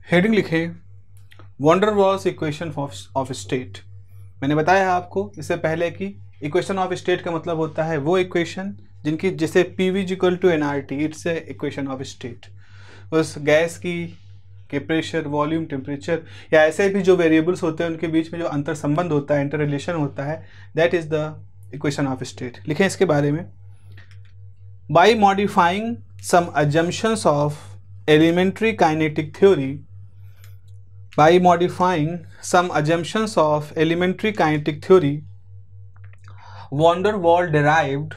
Heading लिखे von डर walls equation of state. मैंने बताया आपको इससे पहले कि इक्वेशन ऑफ स्टेट का मतलब होता है वो इक्वेशन जिनकी जैसे PV equal to nRT, it's a equation of state. उस गैस की के प्रेशर, वॉल्यूम, टेम्परेचर या ऐसे भी जो वेरिएबल्स होते हैं उनके बीच में जो अंतर संबंध होता है, इंटर रिलेशन होता है, that is the equation of state. लिखें इसके बारे में, by modifying some assumptions of elementary kinetic theory, by modifying some assumptions of elementary kinetic theory, van der Waal derived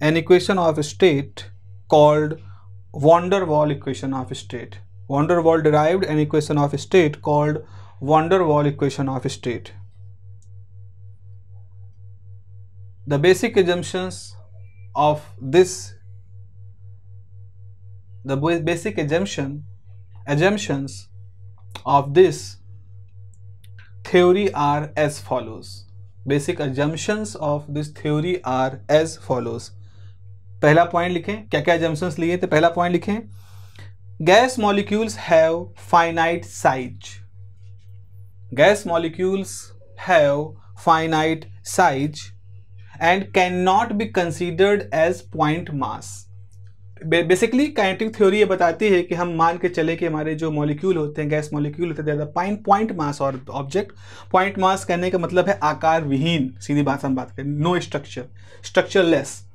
an equation of state called van der Waal equation of state. Van der Waal derived an equation of state called van der Waal equation of state. The basic assumptions of this assumptions of this theory are as follows. Basic assumptions of this theory are as follows. पहला point लिखें, क्या क्या assumptions लिए थे। पहला point लिखें, gas molecules have finite size. Gas molecules have finite size and cannot be considered as point mass. Basically kinetic theory ये बताती है कि हम मान के चले कि हमारे जो मॉलिक्यूल होते हैं, गैस मॉलिक्यूल होते हैं, पॉइंट मास और ऑब्जेक्ट। पॉइंट मास कहने का मतलब है आकार विहीन, सीधी भाषा में बात करें, नो स्ट्रक्चर, स्ट्रक्चरलेस।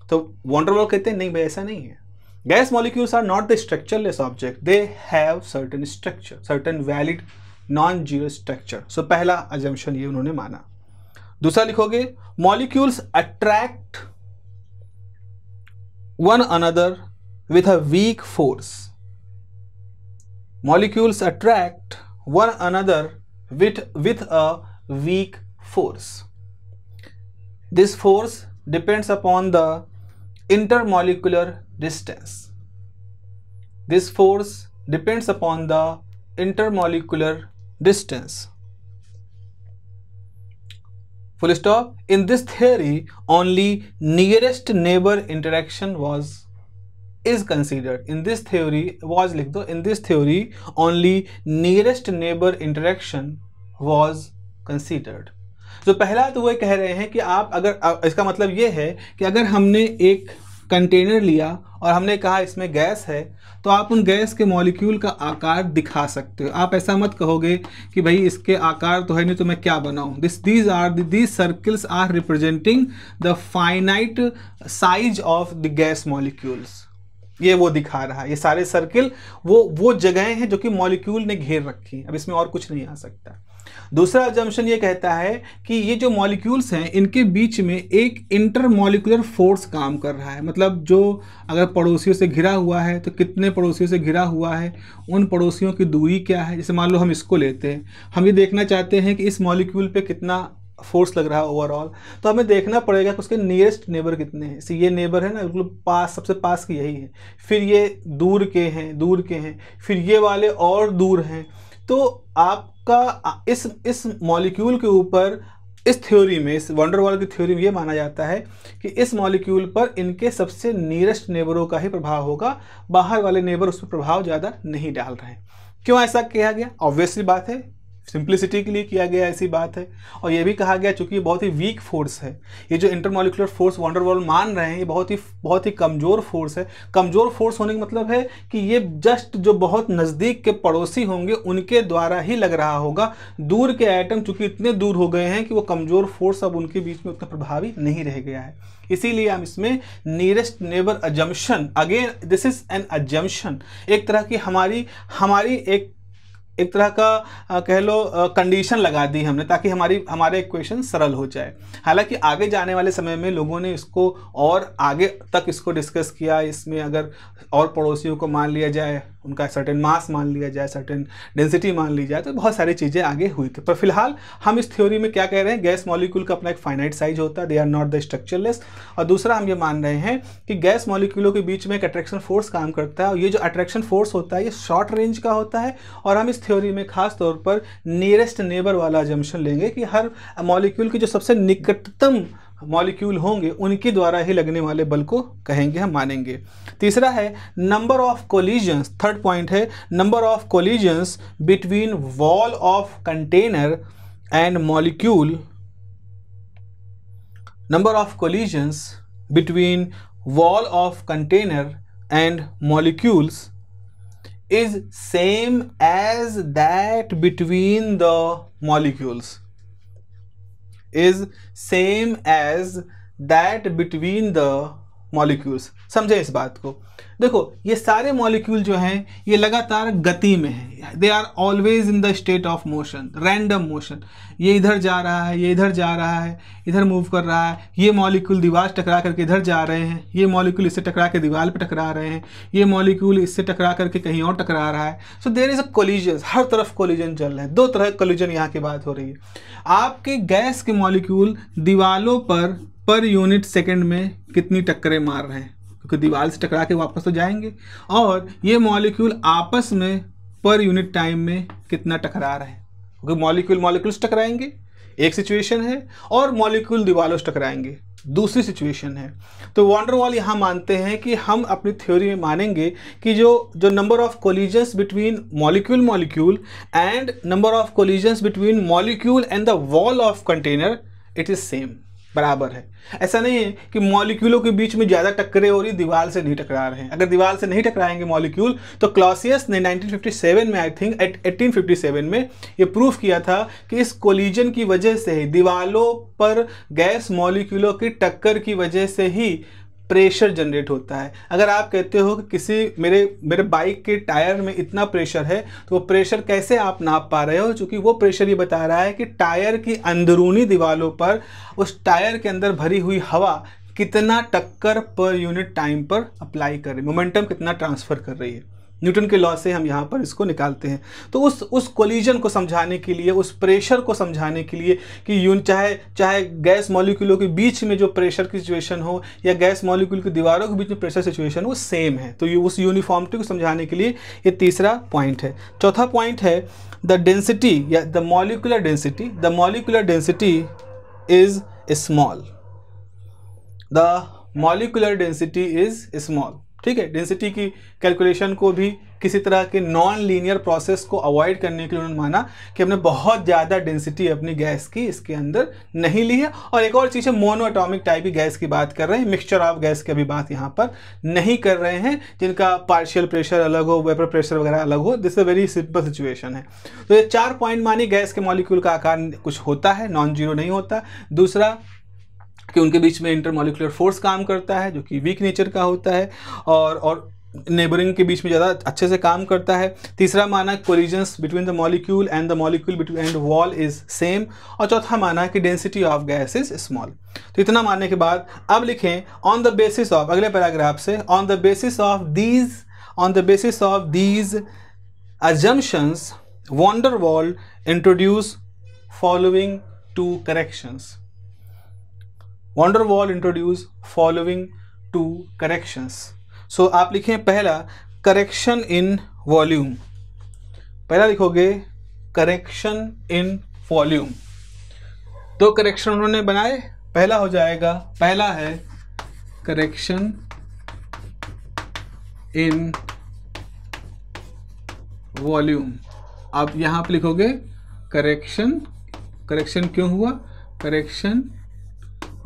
तो वॉन डर वाल कहते हैं नहीं भाई ऐसा नहीं है, gas molecules are not the structureless object, they have certain structure, certain valid non zero structure. So पहला अजम्पशन ये उन्होंने माना। दूसरा लिखोगे, molecules attract one another with a weak force. Molecules attract one another with a weak force. This force depends upon the intermolecular distance. This force depends upon the intermolecular distance. Full stop. In this theory, only nearest neighbor interaction is considered. In this theory was लिख दो, in this theory only nearest neighbor interaction was considered. तो पहला तो वो कह रहे हैं कि आप अगर इसका मतलब ये है कि अगर हमने एक कंटेनर लिया और हमने कहा इसमें गैस है, तो आप उन गैस के मॉलिक्यूल का आकार दिखा सकते हो। आप ऐसा मत कहोगे कि भाई इसके आकार तो है नहीं तो मैं क्या बनाऊं। These circles are representing the finite size of the gas molecules. ये वो दिखा रहा है, ये सारे सर्किल वो जगहें हैं जो कि मॉलिक्यूल ने घेर रखी हैं। अब इसमें और कुछ नहीं आ सकता। दूसरा अजम्पशन ये कहता है कि ये जो मॉलिक्यूल्स हैं इनके बीच में एक इंटरमॉलिक्यूलर फोर्स काम कर रहा है। मतलब जो अगर पड़ोसियों से घिरा हुआ है तो कितने पड़ोसियों से घिरा हुआ है, उन पड़ोसियों की दूरी क्या है। जैसे मान लो हम इसको लेते हैं, हम ये देखना चाहते हैं कि इस मॉलिक्यूल पे कितना फोर्स लग रहा है ओवरऑल, तो हमें देखना पड़ेगा कि उसके नियरेस्ट नेबर कितने हैं। जैसे ये नेबर है ना, बिल्कुल पास, सबसे पास की यही है, फिर ये दूर के हैं, फिर ये वाले और दूर हैं। तो आपका इस मॉलिक्यूल के ऊपर इस थ्योरी में, इस वॉन डर वाल की थ्योरी में ये माना जाता है कि इस मॉलिक्यूल पर इनके सबसे नियरेस्ट नेबरों का ही प्रभाव होगा, बाहर वाले नेबर उस पर प्रभाव ज़्यादा नहीं डाल रहे हैं। क्यों ऐसा किया गया? ऑब्वियसली बात है, सिंप्लिसिटी के लिए किया गया, ऐसी बात है। और ये भी कहा गया चूंकि ये बहुत ही वीक फोर्स है, ये जो इंटरमॉलिक्यूलर फोर्स वॉन डर वाल मान रहे हैं ये बहुत ही कमज़ोर फोर्स है। कमज़ोर फोर्स होने का मतलब है कि ये जस्ट जो बहुत नज़दीक के पड़ोसी होंगे उनके द्वारा ही लग रहा होगा। दूर के एटम चूंकि इतने दूर हो गए हैं कि वो कमज़ोर फोर्स अब उनके बीच में उतना प्रभावी नहीं रह गया है। इसीलिए हम इसमें nearest neighbour assumption, again this is N assumption, एक तरह की हमारी एक तरह का कह लो कंडीशन लगा दी हमने ताकि हमारा इक्वेशन सरल हो जाए। हालांकि आगे जाने वाले समय में लोगों ने इसको और आगे तक इसको डिस्कस किया। इसमें अगर और पड़ोसियों को मान लिया जाए, उनका सर्टेन मास मान लिया जाए, सर्टेन डेंसिटी मान ली जाए, तो बहुत सारी चीज़ें आगे हुई थी। पर फिलहाल हम इस थ्योरी में क्या कह रहे हैं, गैस मॉलिक्यूल का अपना एक फाइनाइट साइज होता है, they are not the structureless. और दूसरा हम ये मान रहे हैं कि गैस मॉलिक्यूलों के बीच में एक अट्रैक्शन फोर्स काम करता है, और ये जो अट्रैक्शन फोर्स होता है ये शॉर्ट रेंज का होता है। और हम इस थ्योरी में खास तौर पर नियरेस्ट नेबर वाला अजम्पशन लेंगे कि हर मॉलिक्यूल की जो सबसे निकटतम मॉलिक्यूल होंगे उनके द्वारा ही लगने वाले बल को कहेंगे, हम मानेंगे। तीसरा है number of collisions, third point है number of collisions between wall of container and molecule, number of collisions between wall of container and molecules is same as that between the molecules, is same as that between the molecules। समझे इस बात को? देखो ये सारे molecule जो हैं ये लगातार गति में हैं, they are always in the state of motion, random motion. ये इधर जा रहा है, ये इधर जा रहा है, इधर मूव कर रहा है, ये मॉलिक्यूल दीवार से टकरा करके इधर जा रहे हैं, ये मॉलिक्यूल इससे टकरा के दीवार पे टकरा रहे हैं, ये मॉलिक्यूल इससे टकरा करके कहीं और टकरा रहा है। So there is a collision, हर तरफ कोलिजन चल रहे हैं। दो तरह के कोलिजन यहाँ की बात हो रही है। आपके गैस के मॉलिक्यूल दीवारों पर यूनिट सेकेंड में कितनी टक्करें मार रहे हैं, क्योंकि दीवार से टकरा के वापस तो जाएंगे, और ये मॉलिक्यूल आपस में पर यूनिट टाइम में कितना टकरा रहे हैं, क्योंकि मॉलिक्यूल से टकराएंगे एक सिचुएशन है, और मॉलिक्यूल दीवारों से टकराएंगे दूसरी सिचुएशन है। तो वॉन डर वाल यहाँ मानते हैं कि हम अपनी थ्योरी में मानेंगे कि जो number of collisions between molecule and number of collisions between molecule and the wall of container, it is same, बराबर है। ऐसा नहीं है कि मॉलिक्यूलों के बीच में ज़्यादा टक्करें हो रही, दीवार से नहीं टकरा रहे हैं। अगर दीवार से नहीं टकराएंगे मॉलिक्यूल, तो क्लॉसियस ने 1957 में, आई थिंक 1857 में ये प्रूफ किया था कि इस कोलिजन की वजह से ही, दीवारों पर गैस मॉलिक्यूलों की टक्कर की वजह से ही प्रेशर जनरेट होता है। अगर आप कहते हो कि मेरे बाइक के टायर में इतना प्रेशर है, तो वो प्रेशर कैसे आप नाप पा रहे हो? क्योंकि वो प्रेशर ये बता रहा है कि टायर की अंदरूनी दीवारों पर उस टायर के अंदर भरी हुई हवा कितना टक्कर पर यूनिट टाइम पर अप्लाई कर रही है, मोमेंटम कितना ट्रांसफ़र कर रही है। न्यूटन के लॉ से हम यहाँ पर इसको निकालते हैं। तो उस कोलिजन को समझाने के लिए, उस प्रेशर को समझाने के लिए कि चाहे गैस मॉलिक्यूलों के बीच में जो प्रेशर की सिचुएशन हो या गैस मॉलिक्यूल की दीवारों के बीच में प्रेशर सिचुएशन हो, वो सेम है। तो ये उस यूनिफॉर्मिटी को समझाने के लिए ये तीसरा पॉइंट है। चौथा पॉइंट है द डेंसिटी या the molecular density. The molecular density is small. The molecular density is small. ठीक है, डेंसिटी की कैलकुलेशन को भी किसी तरह के नॉन लीनियर प्रोसेस को अवॉइड करने के लिए उन्होंने माना कि हमने बहुत ज़्यादा डेंसिटी अपनी गैस की इसके अंदर नहीं ली है। और एक और चीज़ है, मोनो एटॉमिक टाइप की गैस की बात कर रहे हैं, मिक्सचर ऑफ गैस की अभी बात यहाँ पर नहीं कर रहे हैं, जिनका पार्शियल प्रेशर अलग हो, वेपर प्रेशर वगैरह अलग हो। This a very simple situation है। तो ये 4 पॉइंट मानी, गैस के मॉलिक्यूल का आकार कुछ होता है, नॉन जीरो नहीं होता। दूसरा कि उनके बीच में इंटरमॉलिक्यूलर फोर्स काम करता है जो कि वीक नेचर का होता है, और नेबरिंग के बीच में ज़्यादा अच्छे से काम करता है। तीसरा माना collisions between the molecule and the molecule between and wall is same. और चौथा माना कि density of gas is small. तो इतना मानने के बाद अब लिखें ऑन द बेसिस ऑफ, अगले पैराग्राफ से, on the basis of these assumptions van der Waal introduce following 2 corrections. Von der Waal introduce following 2 corrections. सो आप लिखें पहला करेक्शन इन वॉल्यूम। पहला लिखोगे करेक्शन इन वॉल्यूम। 2 करेक्शन उन्होंने बनाए। पहला हो जाएगा, पहला है करेक्शन इन वॉल्यूम। आप यहाँ पे लिखोगे करेक्शन क्यों हुआ? Correction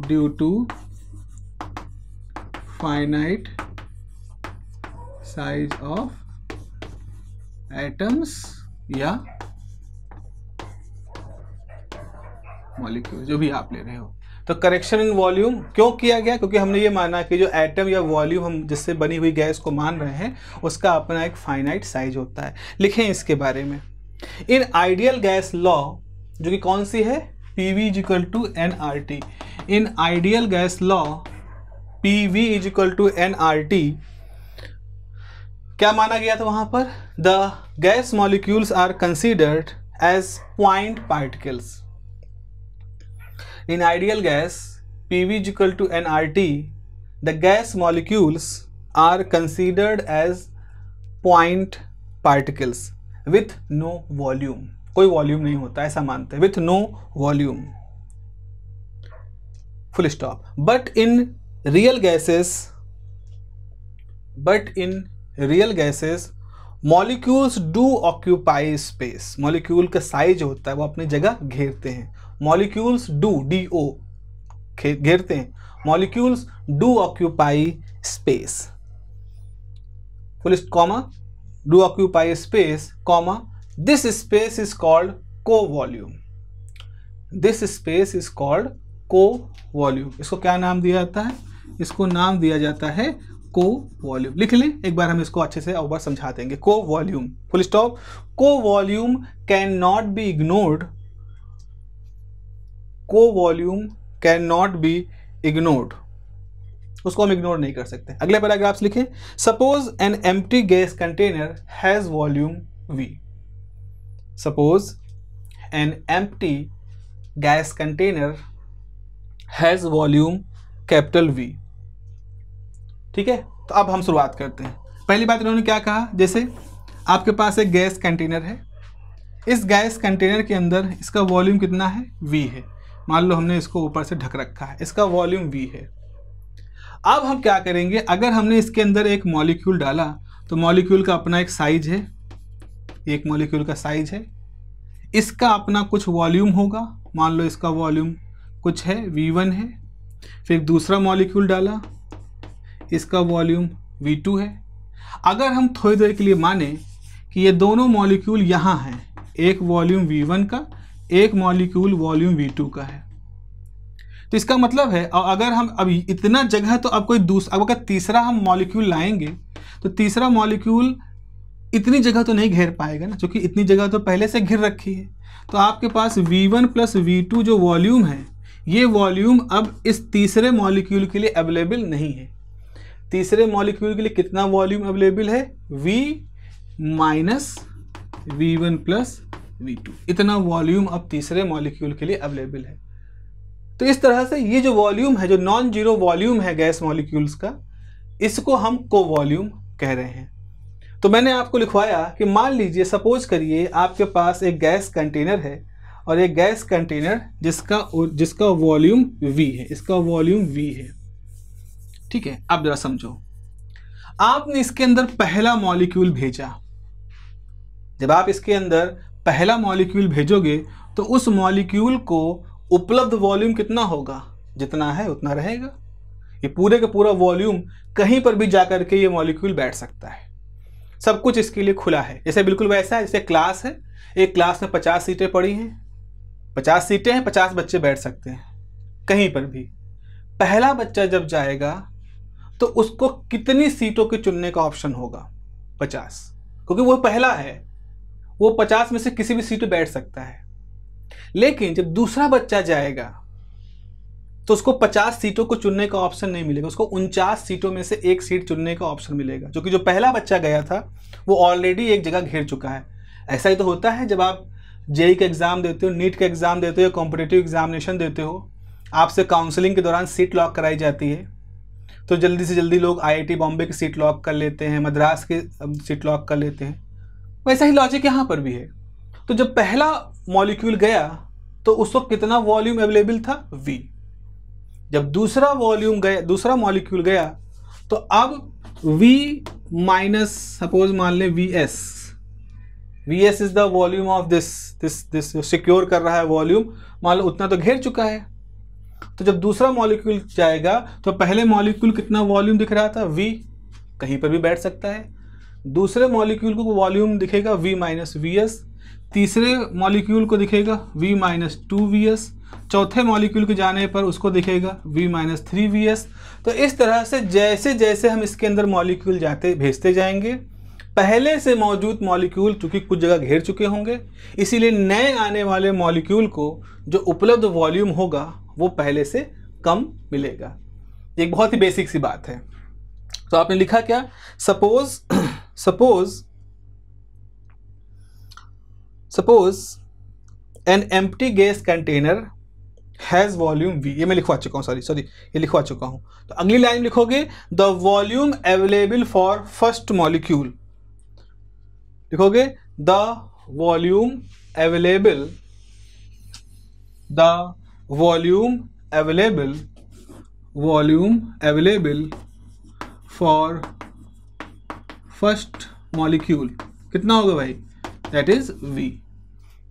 due to finite size of atoms या मॉलिक्यूल, जो भी आप ले रहे हो। तो करेक्शन इन वॉल्यूम क्यों किया गया? क्योंकि हमने ये माना कि जो एटम या वॉल्यूम हम जिससे बनी हुई गैस को मान रहे हैं उसका अपना एक फाइनाइट साइज होता है। लिखें इसके बारे में। इन आइडियल गैस लॉ, जो कि कौन सी है? PV = nRT। In ideal gas law PV = nRT क्या माना गया था वहां पर? The gas molecules are considered as point particles. In ideal gas PV = nRT, the gas molecules are considered as point particles with no volume। कोई volume नहीं होता, ऐसा मानते हैं, with no volume। full stop. But in real gases molecules do occupy space. Molecule का size होता है वो अपनी जगह घेरते हैं. molecules do घेरते हैं. molecules do occupy space, full comma, do occupy space, comma, this space is called co-volume. This space is called co-volume. इसको क्या नाम दिया जाता है? इसको नाम दिया जाता है co-volume. लिख लें, एक बार हम इसको अच्छे से और बार समझा देंगे. co-volume, full stop. co-volume cannot be ignored. co-volume cannot be ignored. उसको हम इग्नोर नहीं कर सकते. अगले पैराग्राफ्स लिखें. Suppose an empty gas container has volume V. Suppose an empty gas container has volume capital V. ठीक है, तो अब हम शुरुआत करते हैं. पहली बात इन्होंने क्या कहा, जैसे आपके पास एक गैस कंटेनर है. इस गैस कंटेनर के अंदर इसका वॉल्यूम कितना है? V है. मान लो हमने इसको ऊपर से ढक रखा है, इसका वॉल्यूम V है. अब हम क्या करेंगे, अगर हमने इसके अंदर एक मॉलिक्यूल डाला तो मॉलिक्यूल का अपना एक साइज है, एक मॉलिक्यूल का साइज है, इसका अपना कुछ वॉल्यूम होगा. मान लो इसका वॉल्यूम कुछ है, V1 है. फिर दूसरा मॉलिक्यूल डाला, इसका वॉल्यूम V2 है. अगर हम थोड़ी देर के लिए माने कि ये दोनों मॉलिक्यूल यहाँ हैं, एक वॉल्यूम V1 का, एक मॉलिक्यूल वॉल्यूम V2 का है, तो इसका मतलब है, और अगर हम अभी इतना जगह, तो अब कोई दूसरा, अब अगर तीसरा हम मॉलिक्यूल लाएंगे तो तीसरा मॉलिक्यूल इतनी जगह तो नहीं घेर पाएगा ना, क्योंकि इतनी जगह तो पहले से घिर रखी है. तो आपके पास V1 प्लस V2 जो वॉल्यूम है, ये वॉल्यूम अब इस तीसरे मॉलिक्यूल के लिए अवेलेबल नहीं है. तीसरे मॉलिक्यूल के लिए कितना वॉल्यूम अवेलेबल है? V minus V1 plus V2. इतना वॉल्यूम अब तीसरे मॉलिक्यूल के लिए अवेलेबल है. तो इस तरह से ये जो वॉल्यूम है, जो नॉन जीरो वॉल्यूम है गैस मॉलिक्यूल्स का, इसको हम को वॉल्यूम कह रहे हैं. तो मैंने आपको लिखवाया कि मान लीजिए, सपोज करिए आपके पास एक गैस कंटेनर है और एक गैस कंटेनर जिसका वॉल्यूम V है, इसका वॉल्यूम V है. ठीक है, अब जरा समझो. आपने इसके अंदर पहला मॉलिक्यूल भेजा. जब आप इसके अंदर पहला मॉलिक्यूल भेजोगे तो उस मॉलिक्यूल को उपलब्ध वॉल्यूम कितना होगा? जितना है उतना रहेगा. ये पूरे का पूरा वॉल्यूम कहीं पर भी जाकर के ये मॉलिक्यूल बैठ सकता है. सब कुछ इसके लिए खुला है. जैसे बिल्कुल वैसा है जैसे क्लास है, एक क्लास में 50 सीटें पड़ी हैं, 50 सीटें हैं, 50 बच्चे बैठ सकते हैं कहीं पर भी. पहला बच्चा जब जाएगा तो उसको कितनी सीटों के चुनने का ऑप्शन होगा? 50, क्योंकि वो पहला है, वो 50 में से किसी भी सीट पे बैठ सकता है. लेकिन जब दूसरा बच्चा जाएगा तो उसको 50 सीटों को चुनने का ऑप्शन नहीं मिलेगा, उसको 49 सीटों में से एक सीट चुनने का ऑप्शन मिलेगा, क्योंकि जो पहला बच्चा गया था वो ऑलरेडी एक जगह घेर चुका है. ऐसा ही तो होता है जब आप जेईई का एग्ज़ाम देते हो, नीट का एग्ज़ाम देते हो, कॉम्पिटिटिव एग्जामिनेशन देते हो, आपसे काउंसलिंग के दौरान सीट लॉक कराई जाती है, तो जल्दी से जल्दी लोग IIT बॉम्बे की सीट लॉक कर लेते हैं, मद्रास की सीट लॉक कर लेते हैं. वैसा ही लॉजिक यहाँ पर भी है. तो जब पहला मॉलिक्यूल गया तो उसको कितना वॉल्यूम अवेलेबल था? V. जब दूसरा मॉलिक्यूल गया तो अब V माइनस, सपोज मान ले VS is the volume of this secure कर रहा है वॉल्यूम, मान लो उतना तो घेर चुका है. तो जब दूसरा मॉलिक्यूल जाएगा तो पहले मॉलिक्यूल कितना वॉल्यूम दिख रहा था? V. कहीं पर भी बैठ सकता है. दूसरे मॉलिक्यूल को वॉल्यूम दिखेगा V माइनस VS, तीसरे मॉलिक्यूल को दिखेगा V माइनस 2VS, चौथे मॉलिक्यूल के जाने पर उसको दिखेगा V माइनस 3VS. तो इस तरह से जैसे जैसे हम इसके अंदर मॉलिक्यूल भेजते जाएंगे, पहले से मौजूद मॉलिक्यूल चूँकि कुछ जगह घेर चुके होंगे, इसीलिए नए आने वाले मॉलिक्यूल को जो उपलब्ध वॉल्यूम होगा वो पहले से कम मिलेगा. एक बहुत ही बेसिक सी बात है. तो आपने लिखा क्या? Suppose an empty gas container has volume V. ये मैं लिखवा चुका हूँ, सॉरी ये लिखवा चुका हूँ. तो अगली लाइन लिखोगे the volume available for first molecule. लिखोगे the volume available volume available for first molecule कितना होगा भाई, that is V।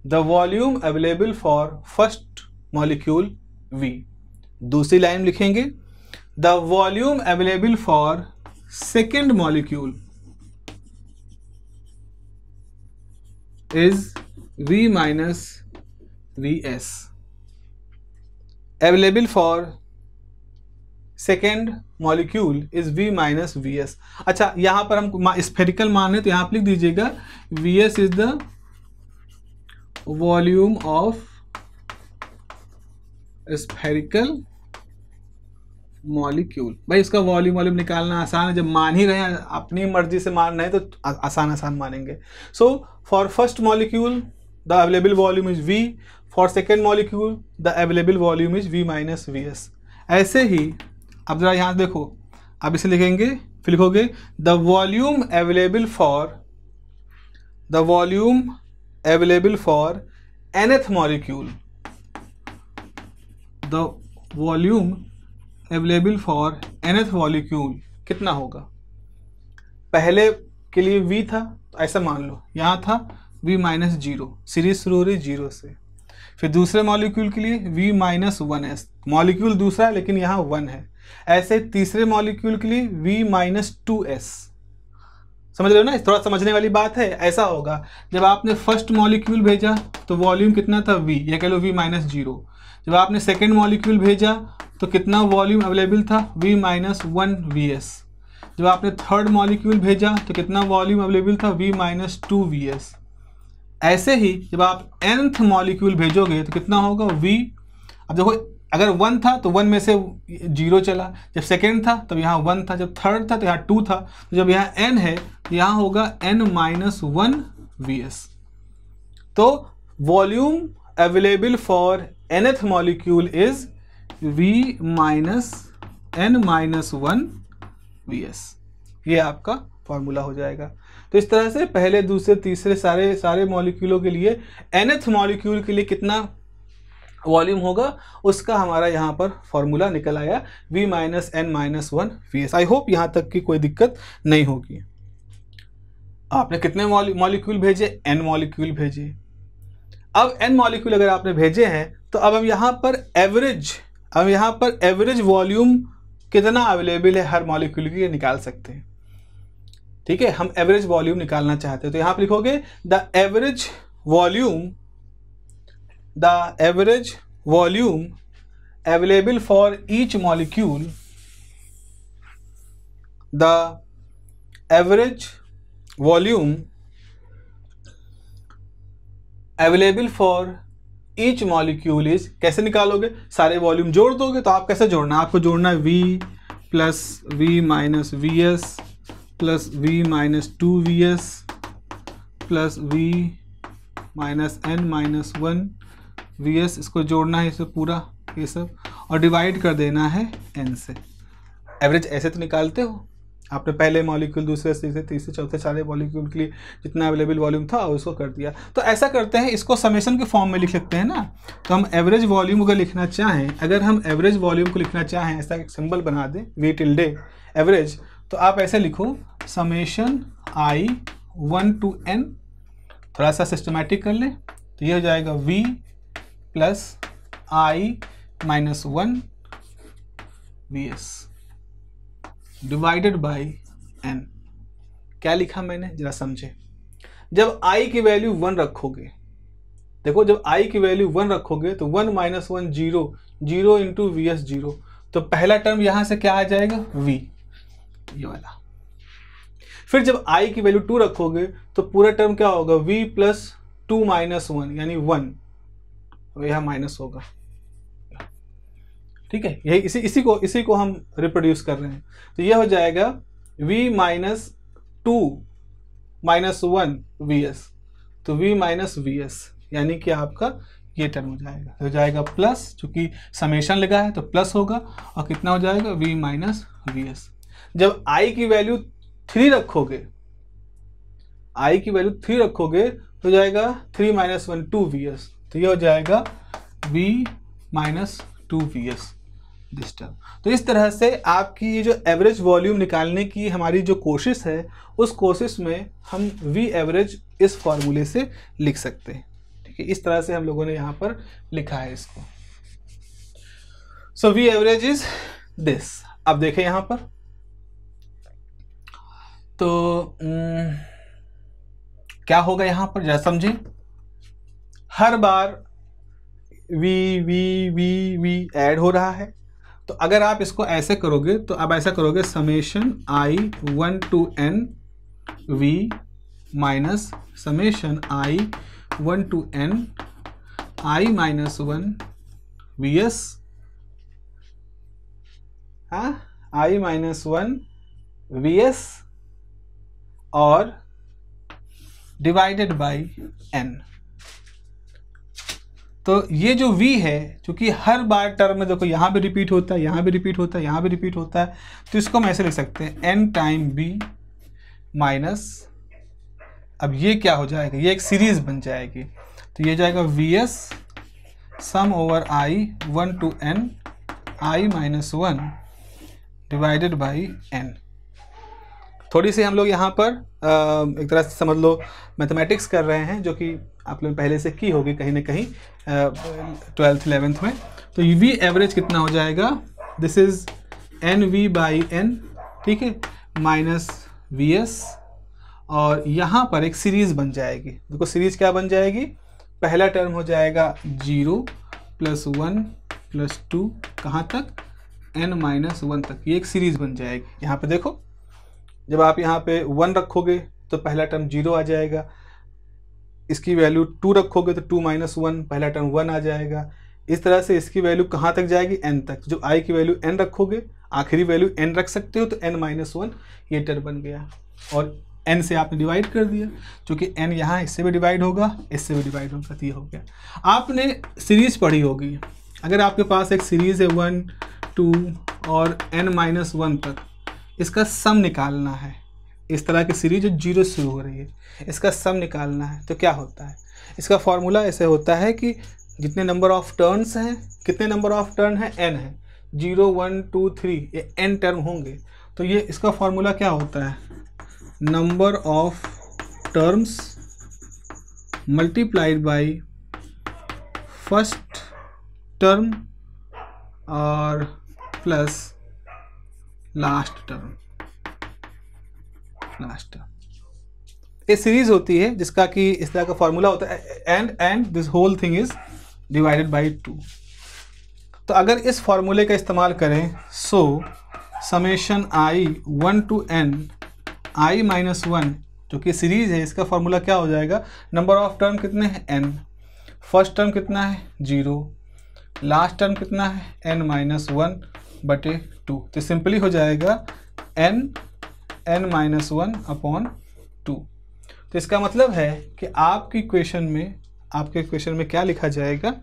The volume available for first molecule V। दूसरी लाइन लिखेंगे, the volume available for second molecule is V minus Vs। Available for second molecule is V minus Vs। अच्छा, यहां पर हम spherical मान है तो यहां पर लिख दीजिएगा Vs is the volume of spherical molecule. भाई इसका वॉल्यूम निकालना आसान है, जब मान ही रहे हैं अपनी मर्जी से मान रहे हैं तो आसान मानेंगे। So for first molecule the available volume is V, for second molecule the available volume is V minus Vs। ऐसे ही अब जरा यहाँ देखो, अब इसे लिखेंगे, फिर लिखोगे the volume available for nth molecule, the volume available for nth molecule कितना होगा। पहले के लिए V था तो ऐसा मान लो, यहाँ था V माइनस 0, सीरीज शुरू हो रही 0 से। फिर दूसरे मॉलिक्यूल के लिए V माइनस 1s, मॉलिक्यूल दूसरा है लेकिन यहाँ 1 है। ऐसे तीसरे मॉलिक्यूल के लिए V माइनस 2s। समझ रहे हो ना, थोड़ा समझने वाली बात है। ऐसा होगा जब आपने फर्स्ट मॉलिक्यूल भेजा तो वॉल्यूम कितना था V, या कह लो V माइनस 0। जब आपने सेकेंड मॉलिक्यूल भेजा तो कितना वॉल्यूम अवेलेबल था, V माइनस 1Vs। जब आपने थर्ड मॉलिक्यूल भेजा तो कितना वॉल्यूम अवेलेबल था, V माइनस 2Vs। ऐसे ही जब आप nth मॉलिक्यूल भेजोगे तो कितना होगा V। अब देखो, अगर 1 था तो 1 में से 0 चला, जब सेकेंड था तब यहाँ 1 था, जब थर्ड था तो यहाँ 2 था, तो जब यहाँ n है तो यहाँ होगा n माइनस 1Vs। तो volume available for nth molecule is V minus n minus 1Vs। ये आपका फॉर्मूला हो जाएगा। तो इस तरह से पहले दूसरे तीसरे सारे मॉलिक्यूलों के लिए nth मॉलिक्यूल के लिए कितना वॉल्यूम होगा उसका हमारा यहाँ पर फॉर्मूला निकल आया, V minus n minus 1Vs। I hope यहाँ तक की कोई दिक्कत नहीं होगी। आपने कितने मॉलिक्यूल भेजे, n मॉलिक्यूल भेजे। अब n मॉलिक्यूल अगर आपने भेजे हैं तो अब हम यहाँ पर एवरेज वॉल्यूम कितना अवेलेबल है हर मॉलिक्यूल के लिए निकाल सकते हैं। ठीक है, हम एवरेज वॉल्यूम निकालना चाहते हैं तो यहाँ पर लिखोगे the average volume available for each molecule, the average volume available for each molecule is. कैसे निकालोगे, सारे वॉल्यूम जोड़ दोगे। तो आप कैसे जोड़ना, आपको जोड़ना है V plus V minus Vs plus V minus 2Vs plus V minus n minus 1Vs। इसको जोड़ना है इसे पूरा ये सब, और डिवाइड कर देना है n से। एवरेज ऐसे तो निकालते हो, आपने पहले मॉलिक्यूल दूसरे तीसरे चौथे सारे मॉलिक्यूल के लिए जितना अवेलेबल वॉल्यूम था उसको कर दिया। तो ऐसा करते हैं, इसको समेशन के फॉर्म में लिख सकते हैं ना। तो हम एवरेज वॉल्यूम को लिखना चाहें, अगर हम एवरेज वॉल्यूम को लिखना चाहें, ऐसा एक सिंबल बना दें V टिल्डे एवरेज, तो आप ऐसे लिखो समेशन I 1 to n। थोड़ा सा सिस्टमैटिक कर लें तो ये हो जाएगा V plus I minus 1Vs divided by n। क्या लिखा मैंने, जरा समझे। जब I की वैल्यू 1 रखोगे, देखो जब I की वैल्यू 1 रखोगे तो 1 माइनस 1 0, 0 इंटू Vs 0। तो पहला टर्म यहाँ से क्या आ जाएगा, V, ये वाला। फिर जब I की वैल्यू 2 रखोगे तो पूरा टर्म क्या होगा, V प्लस 2 माइनस 1 यानी 1, और यहाँ माइनस होगा। ठीक है, यही इसी को हम रिप्रोड्यूस कर रहे हैं। तो ये हो जाएगा V माइनस 2 माइनस 1Vs, तो V माइनस Vs यानी कि आपका ये टर्म हो जाएगा प्लस, चूंकि समेशन लगा है तो प्लस होगा, और कितना हो जाएगा V माइनस Vs। जब I की वैल्यू 3 रखोगे, तो जाएगा 3 माइनस 1 2Vs, तो ये हो जाएगा V minus 2Vs। This term. तो इस तरह से आपकी ये जो एवरेज वॉल्यूम निकालने की हमारी जो कोशिश है, उस कोशिश में हम वी एवरेज इस फॉर्मूले से लिख सकते हैं। ठीक है, इस तरह से हम लोगों ने यहाँ पर लिखा है इसको। So V average is this. अब देखें यहाँ पर, तो क्या होगा यहाँ पर, जरा समझें। हर बार वी ऐड हो रहा है, तो अगर आप इसको ऐसे करोगे तो अब ऐसा करोगे, summation I 1 to n V minus summation I 1 to n I minus 1 V S, I minus 1 V S और डिवाइडेड बाई n। तो ये जो v है, चूंकि हर बार टर्म में देखो यहाँ भी रिपीट होता है, यहाँ भी रिपीट होता है, यहाँ भी रिपीट होता है, तो इसको हम ऐसे लिख सकते हैं n टाइम b माइनस, अब ये क्या हो जाएगा, ये एक सीरीज बन जाएगी, तो ये जाएगा vs sum over i 1 to n i minus 1 divided by n। थोड़ी सी हम लोग यहाँ पर एक तरह से समझ लो मैथमेटिक्स कर रहे हैं, जो कि आप लोग पहले से की होगी कहीं ना कहीं 12th 11th में। तो वी एवरेज कितना हो जाएगा, this is N V by N, ठीक है, माइनस वी एस, और यहाँ पर एक सीरीज बन जाएगी। देखो सीरीज क्या बन जाएगी, पहला टर्म हो जाएगा 0 प्लस 1 प्लस 2 कहाँ तक, n माइनस 1 तक, ये एक सीरीज बन जाएगी। यहाँ पे देखो, जब आप यहाँ पे 1 रखोगे तो पहला टर्म 0 आ जाएगा, इसकी वैल्यू 2 रखोगे तो 2 माइनस 1, पहला टर्म 1 आ जाएगा। इस तरह से इसकी वैल्यू कहाँ तक जाएगी, n तक। जो i की वैल्यू n रखोगे, आखिरी वैल्यू n रख सकते हो, तो n माइनस 1 ये टर्म बन गया, और n से आपने डिवाइड कर दिया, क्योंकि n यहाँ इससे भी डिवाइड होगा, इससे भी डिवाइड होगा, तो ये हो गया। आपने सीरीज पढ़ी होगी, अगर आपके पास एक सीरीज है 1 2 और n माइनस 1 तक, इसका सम निकालना है। इस तरह की सीरीज जो 0 से शुरू हो रही है, इसका सम निकालना है, तो क्या होता है, इसका फॉर्मूला ऐसे होता है कि जितने नंबर ऑफ टर्न्स हैं, कितने नंबर ऑफ टर्न है, n है, 0 1 2 3, ये n टर्म होंगे, तो ये इसका फॉर्मूला क्या होता है, number of terms multiplied by first term और प्लस लास्ट टर्म। ये सीरीज होती है जिसका कि इस तरह का फॉर्मूला होता है, and this whole thing is divided by 2। तो अगर इस फॉर्मूले का इस्तेमाल करें, so summation i 1 to n i minus 1, जो कि सीरीज है, इसका फॉर्मूला क्या हो जाएगा, नंबर ऑफ टर्म कितने हैं, n, फर्स्ट टर्म कितना है 0, लास्ट टर्म कितना है n माइनस 1 बटे 2, तो सिंपली हो जाएगा n माइनस 1 अपॉन 2। तो इसका मतलब है कि आपके इक्वेशन में क्या लिखा जाएगा,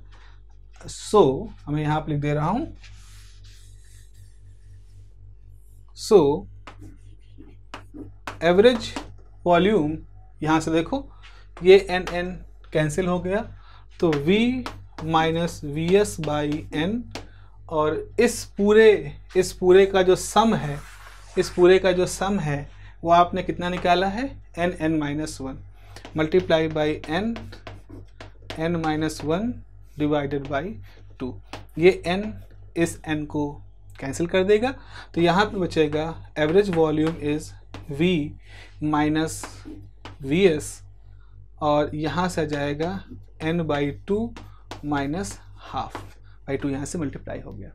सो मैं यहाँ पर लिख दे रहा हूँ, सो एवरेज वॉल्यूम, यहाँ से देखो ये n कैंसिल हो गया, तो v minus V S by N, और इस पूरे का जो सम है, वो आपने कितना निकाला है, n minus 1 multiply by n minus 1 divided by 2। ये n इस n को कैंसिल कर देगा, तो यहाँ पे बचेगा average volume is v minus V S, और यहाँ से आ जाएगा n by 2 minus half by 2, यहाँ से मल्टीप्लाई हो गया।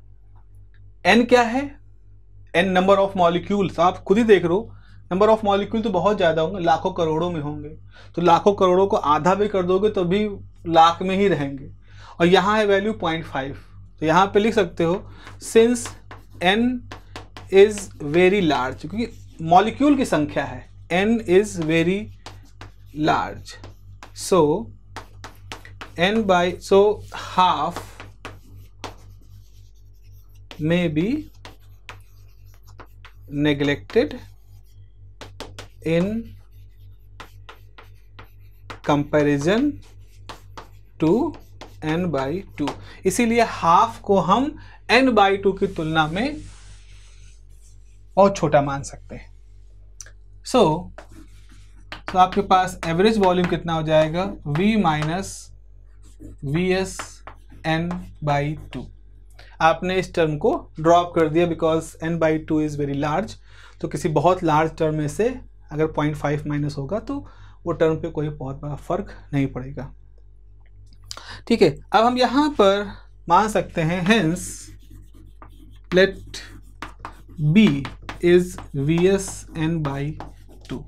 n क्या है, n नंबर ऑफ मॉलिक्यूल्स, आप खुद ही देख लो, नंबर ऑफ मॉलिक्यूल तो बहुत ज़्यादा होंगे, लाखों करोड़ों में होंगे, तो लाखों करोड़ों को आधा भी कर दोगे तो भी लाख में ही रहेंगे, और यहाँ है वैल्यू 0.5, तो यहाँ पे लिख सकते हो since n is very large, क्योंकि मॉलिक्यूल की संख्या है, n is very large, so half may be neglected in comparison to n by 2। इसीलिए हाफ को हम n/2 की तुलना में बहुत छोटा मान सकते हैं। सो आपके पास एवरेज वॉल्यूम कितना हो जाएगा, V माइनस VS n/2। आपने इस टर्म को ड्रॉप कर दिया because n/2 is very large, तो किसी बहुत लार्ज टर्म में से अगर 0.5 माइनस होगा तो वो टर्म पे कोई बहुत बड़ा फर्क नहीं पड़ेगा। ठीक है, अब हम यहाँ पर मान सकते हैं hence let B is VS n/2।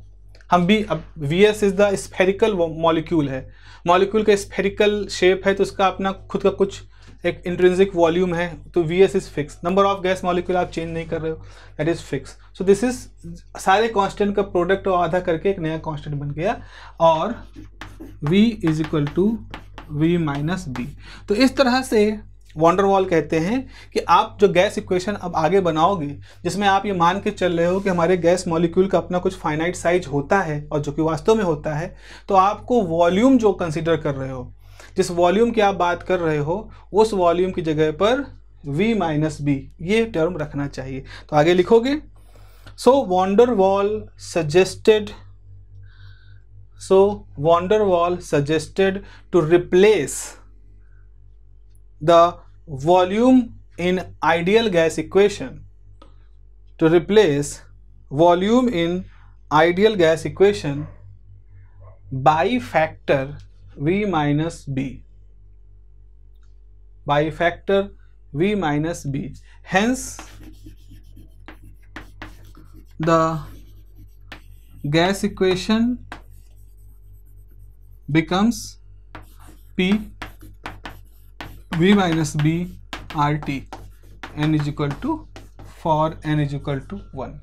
हम भी, अब VS is the spherical molecule है, मॉलिक्यूल का स्फेरिकल शेप है तो उसका अपना खुद का कुछ एक इंट्रिंसिक वॉल्यूम है, तो VS is fix. Number of gas molecule आप चेंज नहीं कर रहे हो, that is fix. So this is सारे कांस्टेंट का प्रोडक्ट और आधा करके एक नया कांस्टेंट बन गया, और V is equal to V minus B। तो इस तरह से वॉन डेर वाल कहते हैं कि आप जो गैस इक्वेशन अब आगे बनाओगे, जिसमें आप ये मान के चल रहे हो कि हमारे गैस मॉलिक्यूल का अपना कुछ फाइनाइट साइज होता है, और जो कि वास्तव में होता है, तो आपको वॉल्यूम जो कंसीडर कर रहे हो, जिस वॉल्यूम की आप बात कर रहे हो, उस वॉल्यूम की जगह पर V माइनस B ये टर्म रखना चाहिए। तो आगे लिखोगे, so van der Waal suggested to replace the volume in ideal gas equation, to replace volume in ideal gas equation by factor V minus B, by factor V minus B. Hence the gas equation becomes P V minus B RT n is equal to, for n is equal to 1,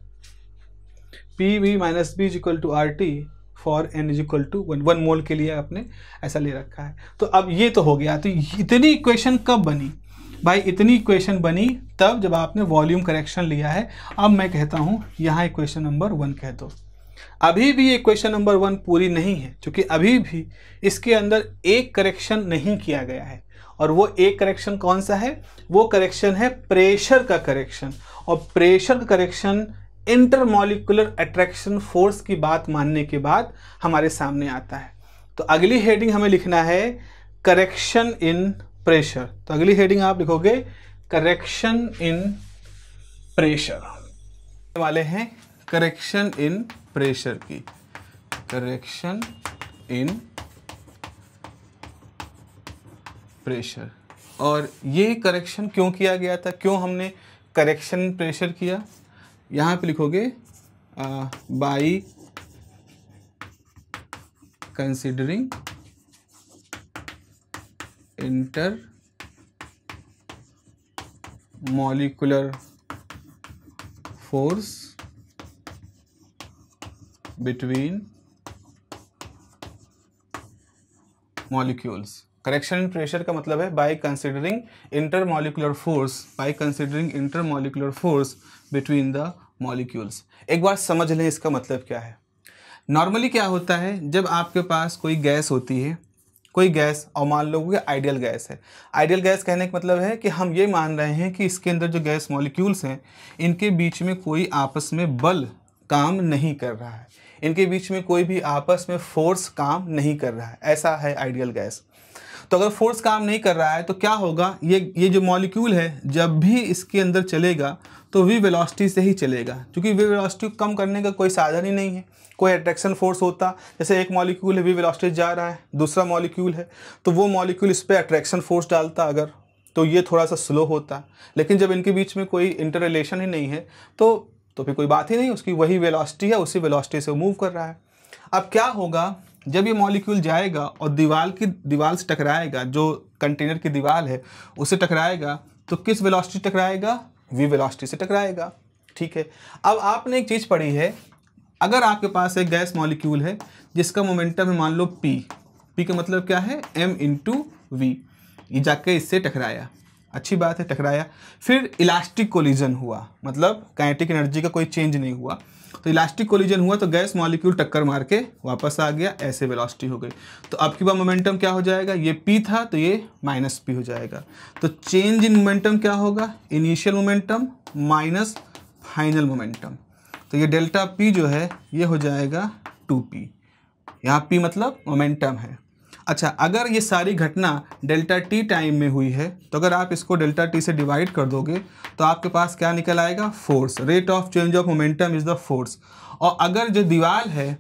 P V minus B is equal to RT for n is equal to 1 मोल के लिए आपने ऐसा ले रखा है। तो अब ये तो हो गया। तो इतनी इक्वेशन कब बनी भाई? इतनी इक्वेशन बनी तब जब आपने वॉल्यूम करेक्शन लिया है। अब मैं कहता हूँ यहाँ इक्वेशन नंबर 1 कह दो। अभी भी इक्वेशन नंबर 1 पूरी नहीं है, क्योंकि अभी भी इसके अंदर एक करेक्शन नहीं किया गया है, और वो एक करेक्शन कौन सा है? वो करेक्शन है प्रेशर का करेक्शन, और प्रेशर का करेक्शन इंटरमॉलिक्यूलर अट्रैक्शन फोर्स की बात मानने के बाद हमारे सामने आता है। तो अगली हेडिंग हमें लिखना है करेक्शन इन प्रेशर। तो अगली हेडिंग आप लिखोगे करेक्शन इन प्रेशर वाले हैं, करेक्शन इन प्रेशर की, करेक्शन इन प्रेशर। और ये करेक्शन क्यों किया गया था, क्यों हमने करेक्शन प्रेशर किया? यहाँ पे लिखोगे by considering inter molecular force between molecules. Correction in pressure का मतलब है by considering intermolecular force, by considering intermolecular force between the molecules. एक बार समझ लें इसका मतलब क्या है। नॉर्मली क्या होता है, जब आपके पास कोई गैस होती है, कोई गैस, और मान लो कि आइडियल गैस है। आइडियल गैस कहने का मतलब है कि हम ये मान रहे हैं कि इसके अंदर जो गैस मॉलिक्यूल्स हैं, इनके बीच में कोई आपस में बल काम नहीं कर रहा है, इनके बीच में कोई भी आपस में फोर्स काम नहीं कर रहा है, ऐसा है आइडियल गैस। तो अगर फोर्स काम नहीं कर रहा है तो क्या होगा, ये जो मॉलिक्यूल है जब भी इसके अंदर चलेगा तो वी वेलोसिटी से ही चलेगा, क्योंकि वी वेलोसिटी को कम करने का कोई साधन ही नहीं है। कोई अट्रैक्शन फोर्स होता, जैसे एक मॉलिक्यूल है वी वेलोसिटी जा रहा है, दूसरा मॉलिक्यूल है तो वो मॉलिक्यूल इस पर अट्रैक्शन फोर्स डालता अगर, तो ये थोड़ा सा स्लो होता। लेकिन जब इनके बीच में कोई इंटर रिलेशन ही नहीं है तो फिर कोई बात ही नहीं, उसकी वही वेलोसिटी है, उसी वेलोसिटी से मूव कर रहा है। अब क्या होगा, जब ये मॉलिक्यूल जाएगा और दीवार से टकराएगा, जो कंटेनर की दीवार है उससे टकराएगा, तो किस वेलोसिटी टकराएगा? वी वेलोसिटी से टकराएगा। ठीक है, अब आपने एक चीज़ पढ़ी है, अगर आपके पास एक गैस मॉलिक्यूल है जिसका मोमेंटम है मान लो p का मतलब क्या है? m into V. ये जाके इससे टकराया, अच्छी बात है, टकराया, फिर इलास्टिक कोलिजन हुआ, मतलब काइनेटिक एनर्जी का कोई चेंज नहीं हुआ। तो इलास्टिक कोलिजन हुआ तो गैस मॉलिक्यूल टक्कर मार के वापस आ गया, ऐसे वेलोसिटी हो गई। तो अब की बार मोमेंटम क्या हो जाएगा, ये p था तो ये माइनस p हो जाएगा। तो चेंज इन मोमेंटम क्या होगा, initial momentum minus final momentum. तो ये डेल्टा p जो है ये हो जाएगा 2p। यहाँ p मतलब मोमेंटम है। अच्छा, अगर ये सारी घटना डेल्टा टी टाइम में हुई है तो अगर आप इसको डेल्टा टी से डिवाइड कर दोगे तो आपके पास क्या निकल आएगा, force. Rate of change of momentum is the force. और अगर जो दीवार है,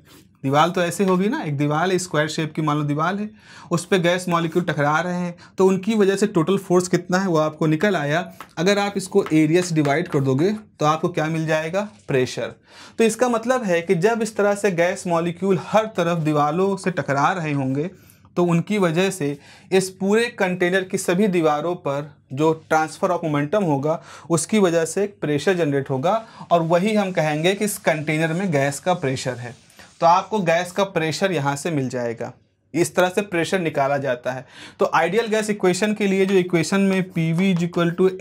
दीवार तो ऐसे होगी ना, एक दीवार है स्क्वायर शेप की, मान लो दीवार है, उस पर गैस मॉलिक्यूल टकरा रहे हैं तो उनकी वजह से टोटल फोर्स कितना है वो आपको निकल आया। अगर आप इसको एरिया से डिवाइड कर दोगे तो आपको क्या मिल जाएगा, प्रेशर। तो इसका मतलब है कि जब इस तरह से गैस मॉलिक्यूल हर तरफ दीवारों से टकरा रहे होंगे तो उनकी वजह से इस पूरे कंटेनर की सभी दीवारों पर जो ट्रांसफ़र ऑफ मोमेंटम होगा उसकी वजह से एक प्रेशर जनरेट होगा, और वही हम कहेंगे कि इस कंटेनर में गैस का प्रेशर है। तो आपको गैस का प्रेशर यहाँ से मिल जाएगा। इस तरह से प्रेशर निकाला जाता है। तो आइडियल गैस इक्वेशन के लिए जो इक्वेशन में PV =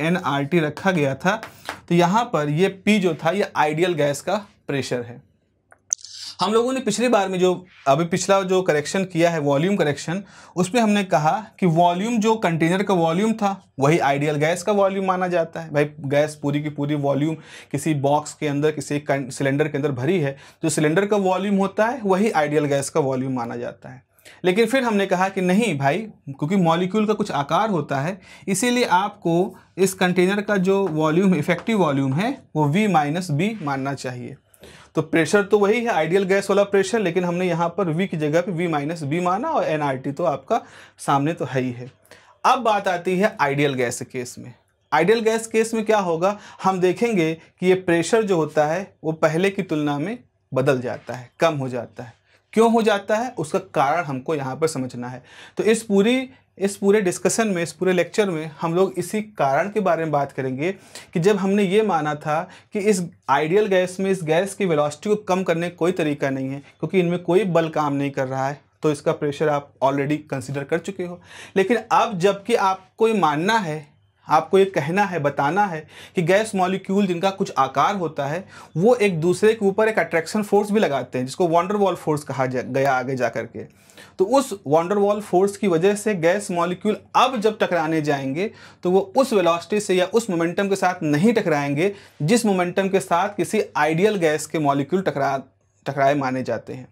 nRT रखा गया था, तो यहाँ पर ये P जो था ये आइडियल गैस का प्रेशर है। हम लोगों ने पिछली बार में जो अभी पिछला जो करेक्शन किया है वॉल्यूम करेक्शन, उसमें हमने कहा कि वॉल्यूम जो कंटेनर का वॉल्यूम था वही आइडियल गैस का वॉल्यूम माना जाता है। भाई गैस पूरी की पूरी वॉल्यूम किसी बॉक्स के अंदर, किसी सिलेंडर के अंदर भरी है, जो सिलेंडर का वॉल्यूम होता है वही आइडियल गैस का वॉल्यूम माना जाता है। लेकिन फिर हमने कहा कि नहीं भाई, क्योंकि मॉलिक्यूल का कुछ आकार होता है, इसीलिए आपको इस कंटेनर का जो वॉल्यूम, इफेक्टिव वॉल्यूम है वो V - B मानना चाहिए। तो प्रेशर तो वही है आइडियल गैस वाला प्रेशर, लेकिन हमने यहाँ पर V की जगह पे V - B माना, और nRT तो आपका सामने तो है ही है। अब बात आती है आइडियल गैस केस में। आइडियल गैस केस में क्या होगा, हम देखेंगे कि ये प्रेशर जो होता है वो पहले की तुलना में बदल जाता है, कम हो जाता है। क्यों हो जाता है उसका कारण हमको यहाँ पर समझना है। तो इस पूरे डिस्कशन में, इस पूरे लेक्चर में हम लोग इसी कारण के बारे में बात करेंगे कि जब हमने ये माना था कि इस आइडियल गैस में इस गैस की वेलोसिटी को कम करने का कोई तरीका नहीं है, क्योंकि इनमें कोई बल काम नहीं कर रहा है, तो इसका प्रेशर आप ऑलरेडी कंसिडर कर चुके हो। लेकिन अब जबकि आपको ये मानना है, आपको ये कहना है, बताना है कि गैस मॉलिक्यूल जिनका कुछ आकार होता है वो एक दूसरे के ऊपर एक अट्रैक्शन फोर्स भी लगाते हैं, जिसको वॉन डेर वाल फोर्स कहा गया आगे जा करके। तो उस वॉन डेर वाल फोर्स की वजह से गैस मॉलिक्यूल अब जब टकराने जाएंगे तो वो उस वेलोसिटी से या उस मोमेंटम के साथ नहीं टकराएंगे जिस मोमेंटम के साथ किसी आइडियल गैस के मॉलिक्यूल टकराए माने जाते हैं।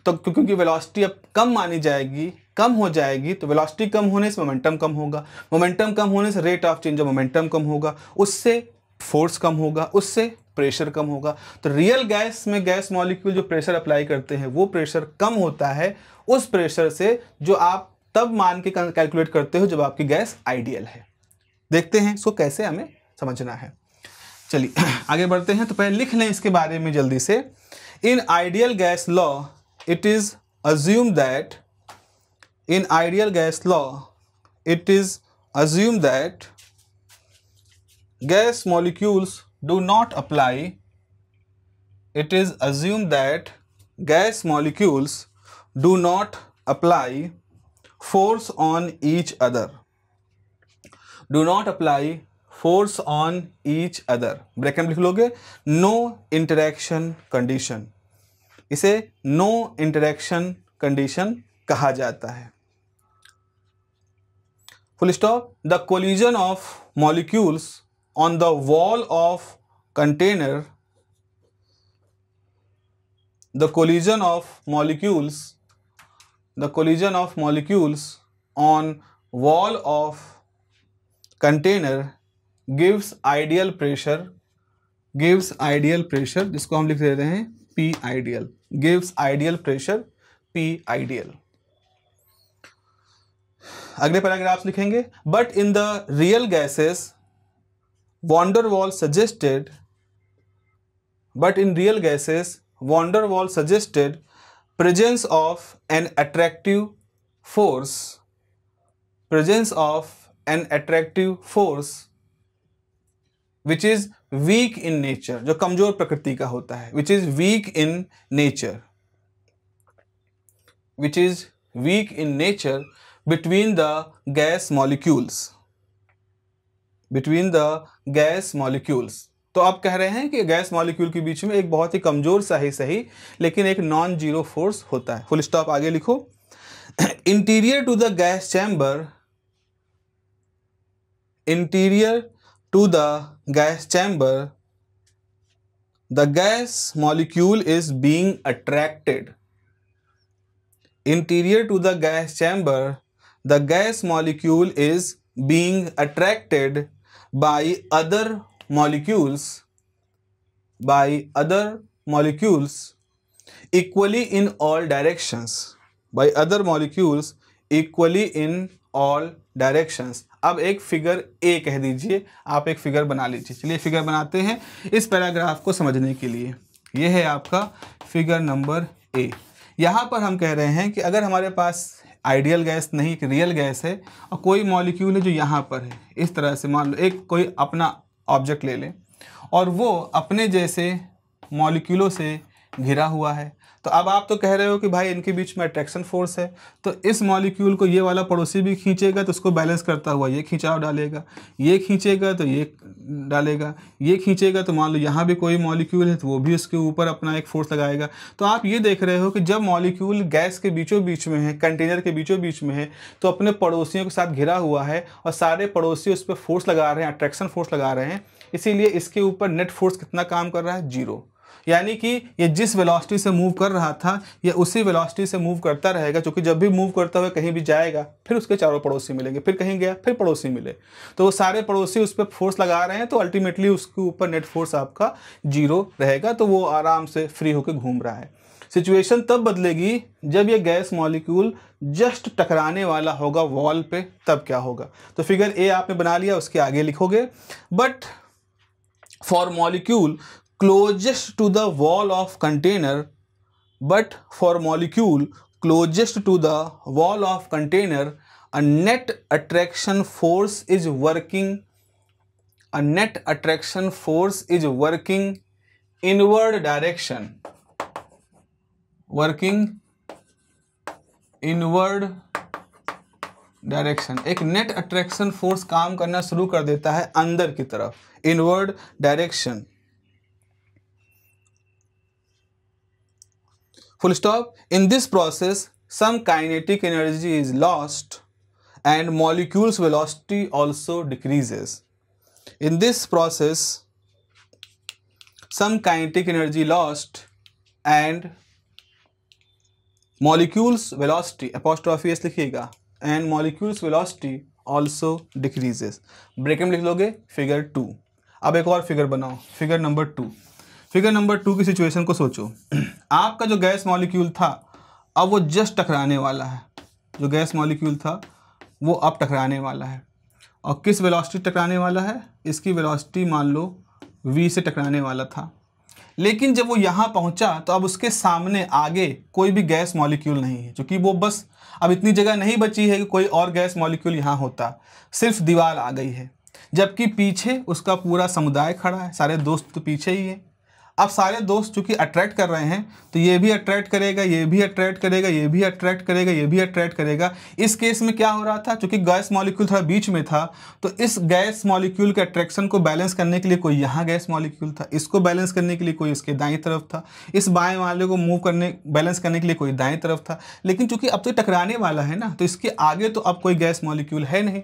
तो क्योंकि वेलोसिटी अब कम मानी जाएगी, कम हो जाएगी, तो वेलोसिटी कम होने से मोमेंटम कम होगा, मोमेंटम कम होने से rate of change of momentum कम होगा, उससे फोर्स कम होगा, उससे प्रेशर कम होगा। तो रियल गैस में गैस मॉलिक्यूल जो प्रेशर अप्लाई करते हैं वो प्रेशर कम होता है उस प्रेशर से जो आप तब मान के कैलकुलेट करते हो जब आपकी गैस आइडियल है। देखते हैं इसको कैसे हमें समझना है। चलिए आगे बढ़ते हैं। तो पहले लिख लें इसके बारे में जल्दी से। इन ideal gas law it is assumed that in ideal gas law it is assumed that gas molecules do not apply, it is assumed that gas molecules do not apply force on each other, do not apply force on each other, bracket में लिख लोगे no interaction condition, इसे no interaction condition कहा जाता है। Full stop. The collision of molecules on the wall of container, the collision of molecules on wall of container gives ideal pressure, जिसको हम लिख देते हैं P ideal, gives ideal pressure P ideal। अगले paragraph लिखेंगे। But in the real gases van der Waal suggested presence of an attractive force which is weak in nature, जो कमजोर प्रकृति का होता है, which is weak in nature between the gas molecules, तो आप कह रहे हैं कि गैस मॉलिक्यूल के बीच में एक बहुत ही कमजोर सा ही सही लेकिन एक नॉन जीरो फोर्स होता है। फुल स्टॉप, आगे लिखो। Interior to the gas chamber, interior to the gas chamber the gas molecule is being attracted. Interior to the gas chamber, the gas molecule is being attracted by other molecules, equally in all directions, by other molecules equally in all directions. अब एक figure A कह दीजिए, आप एक figure बना लीजिए। चलिए figure बनाते हैं इस पैराग्राफ को समझने के लिए। ये है आपका फिगर नंबर ए। यहाँ पर हम कह रहे हैं कि अगर हमारे पास आइडियल गैस नहीं, एक रियल गैस है और कोई मॉलिक्यूल है जो यहाँ पर है, इस तरह से मान लो एक कोई अपना ऑब्जेक्ट ले लें और वो अपने जैसे मॉलिक्यूलों से घिरा हुआ है, तो अब आप तो कह रहे हो कि भाई इनके बीच में अट्रैक्शन फोर्स है, तो इस मॉलिक्यूल को ये वाला पड़ोसी भी खींचेगा तो उसको बैलेंस करता हुआ ये खिंचाव डालेगा, ये खींचेगा तो ये डालेगा, ये खींचेगा तो मान लो यहाँ भी कोई मॉलिक्यूल है तो वो भी उसके ऊपर अपना एक फोर्स लगाएगा। तो आप ये देख रहे हो कि जब मॉलिक्यूल गैस के बीचों बीच में है, कंटेनर के बीचों बीच में है, तो अपने पड़ोसियों के साथ घिरा हुआ है और सारे पड़ोसी उस पर फोर्स लगा रहे हैं, अट्रैक्शन फोर्स लगा रहे हैं। इसीलिए इसके ऊपर नेट फोर्स कितना काम कर रहा है? 0। यानी कि ये जिस वेलोसिटी से मूव कर रहा था ये उसी वेलोसिटी से मूव करता रहेगा, क्योंकि जब भी मूव करता हुआ कहीं भी जाएगा फिर उसके चारों पड़ोसी मिलेंगे, फिर कहीं गया फिर पड़ोसी मिले, तो वो सारे पड़ोसी उस पर फोर्स लगा रहे हैं, तो अल्टीमेटली उसके ऊपर नेट फोर्स आपका 0 रहेगा, तो वो आराम से फ्री होकर घूम रहा है। सिचुएशन तब बदलेगी जब ये गैस मॉलिक्यूल जस्ट टकराने वाला होगा वॉल पे, तब क्या होगा? तो फिगर ए आपने बना लिया, उसके आगे लिखोगे but for molecule closest to the wall of container, but for molecule closest to the wall of container, a net attraction force is working. A net attraction force is working inward direction. Working inward direction. एक net attraction force काम करना शुरू कर देता है अंदर की तरफ, inward direction. Full stop. In this process, some kinetic energy is lost and molecules velocity also decreases. In this process, some kinetic energy lost and molecules velocity apostrophe s लिखिएगा and molecules velocity also decreases. Bracket में लिख लोगे figure 2। अब एक और figure बनाओ, figure number 2। Figure number 2 की situation को सोचो। आपका जो गैस मॉलिक्यूल था अब वो जस्ट टकराने वाला है, जो गैस मॉलिक्यूल था वो अब टकराने वाला है, और किस वेलोसिटी टकराने वाला है? इसकी वेलोसिटी मान लो v से टकराने वाला था, लेकिन जब वो यहाँ पहुँचा तो अब उसके सामने आगे कोई भी गैस मॉलिक्यूल नहीं है, क्योंकि वो बस अब इतनी जगह नहीं बची है कि कोई और गैस मॉलिक्यूल यहाँ होता, सिर्फ दीवार आ गई है, जबकि पीछे उसका पूरा समुदाय खड़ा है, सारे दोस्त तो पीछे ही है। अब सारे दोस्त चूंकि अट्रैक्ट कर रहे हैं तो ये भी अट्रैक्ट करेगा, ये भी अट्रैक्ट करेगा, ये भी अट्रैक्ट करेगा, ये भी अट्रैक्ट करेगा। इस केस में क्या हो रहा था, चूंकि गैस मॉलिक्यूल थोड़ा बीच में था तो इस गैस मॉलिक्यूल के अट्रैक्शन को बैलेंस करने के लिए कोई यहाँ गैस मॉलिक्यूल था, इसको बैलेंस करने के लिए कोई इसके दाईं तरफ था, इस बाएं वाले को मूव करने बैलेंस करने के लिए कोई दाईं तरफ था। लेकिन चूंकि अब तो टकराने वाला है ना, तो इसके आगे तो अब कोई गैस मॉलिक्यूल है नहीं,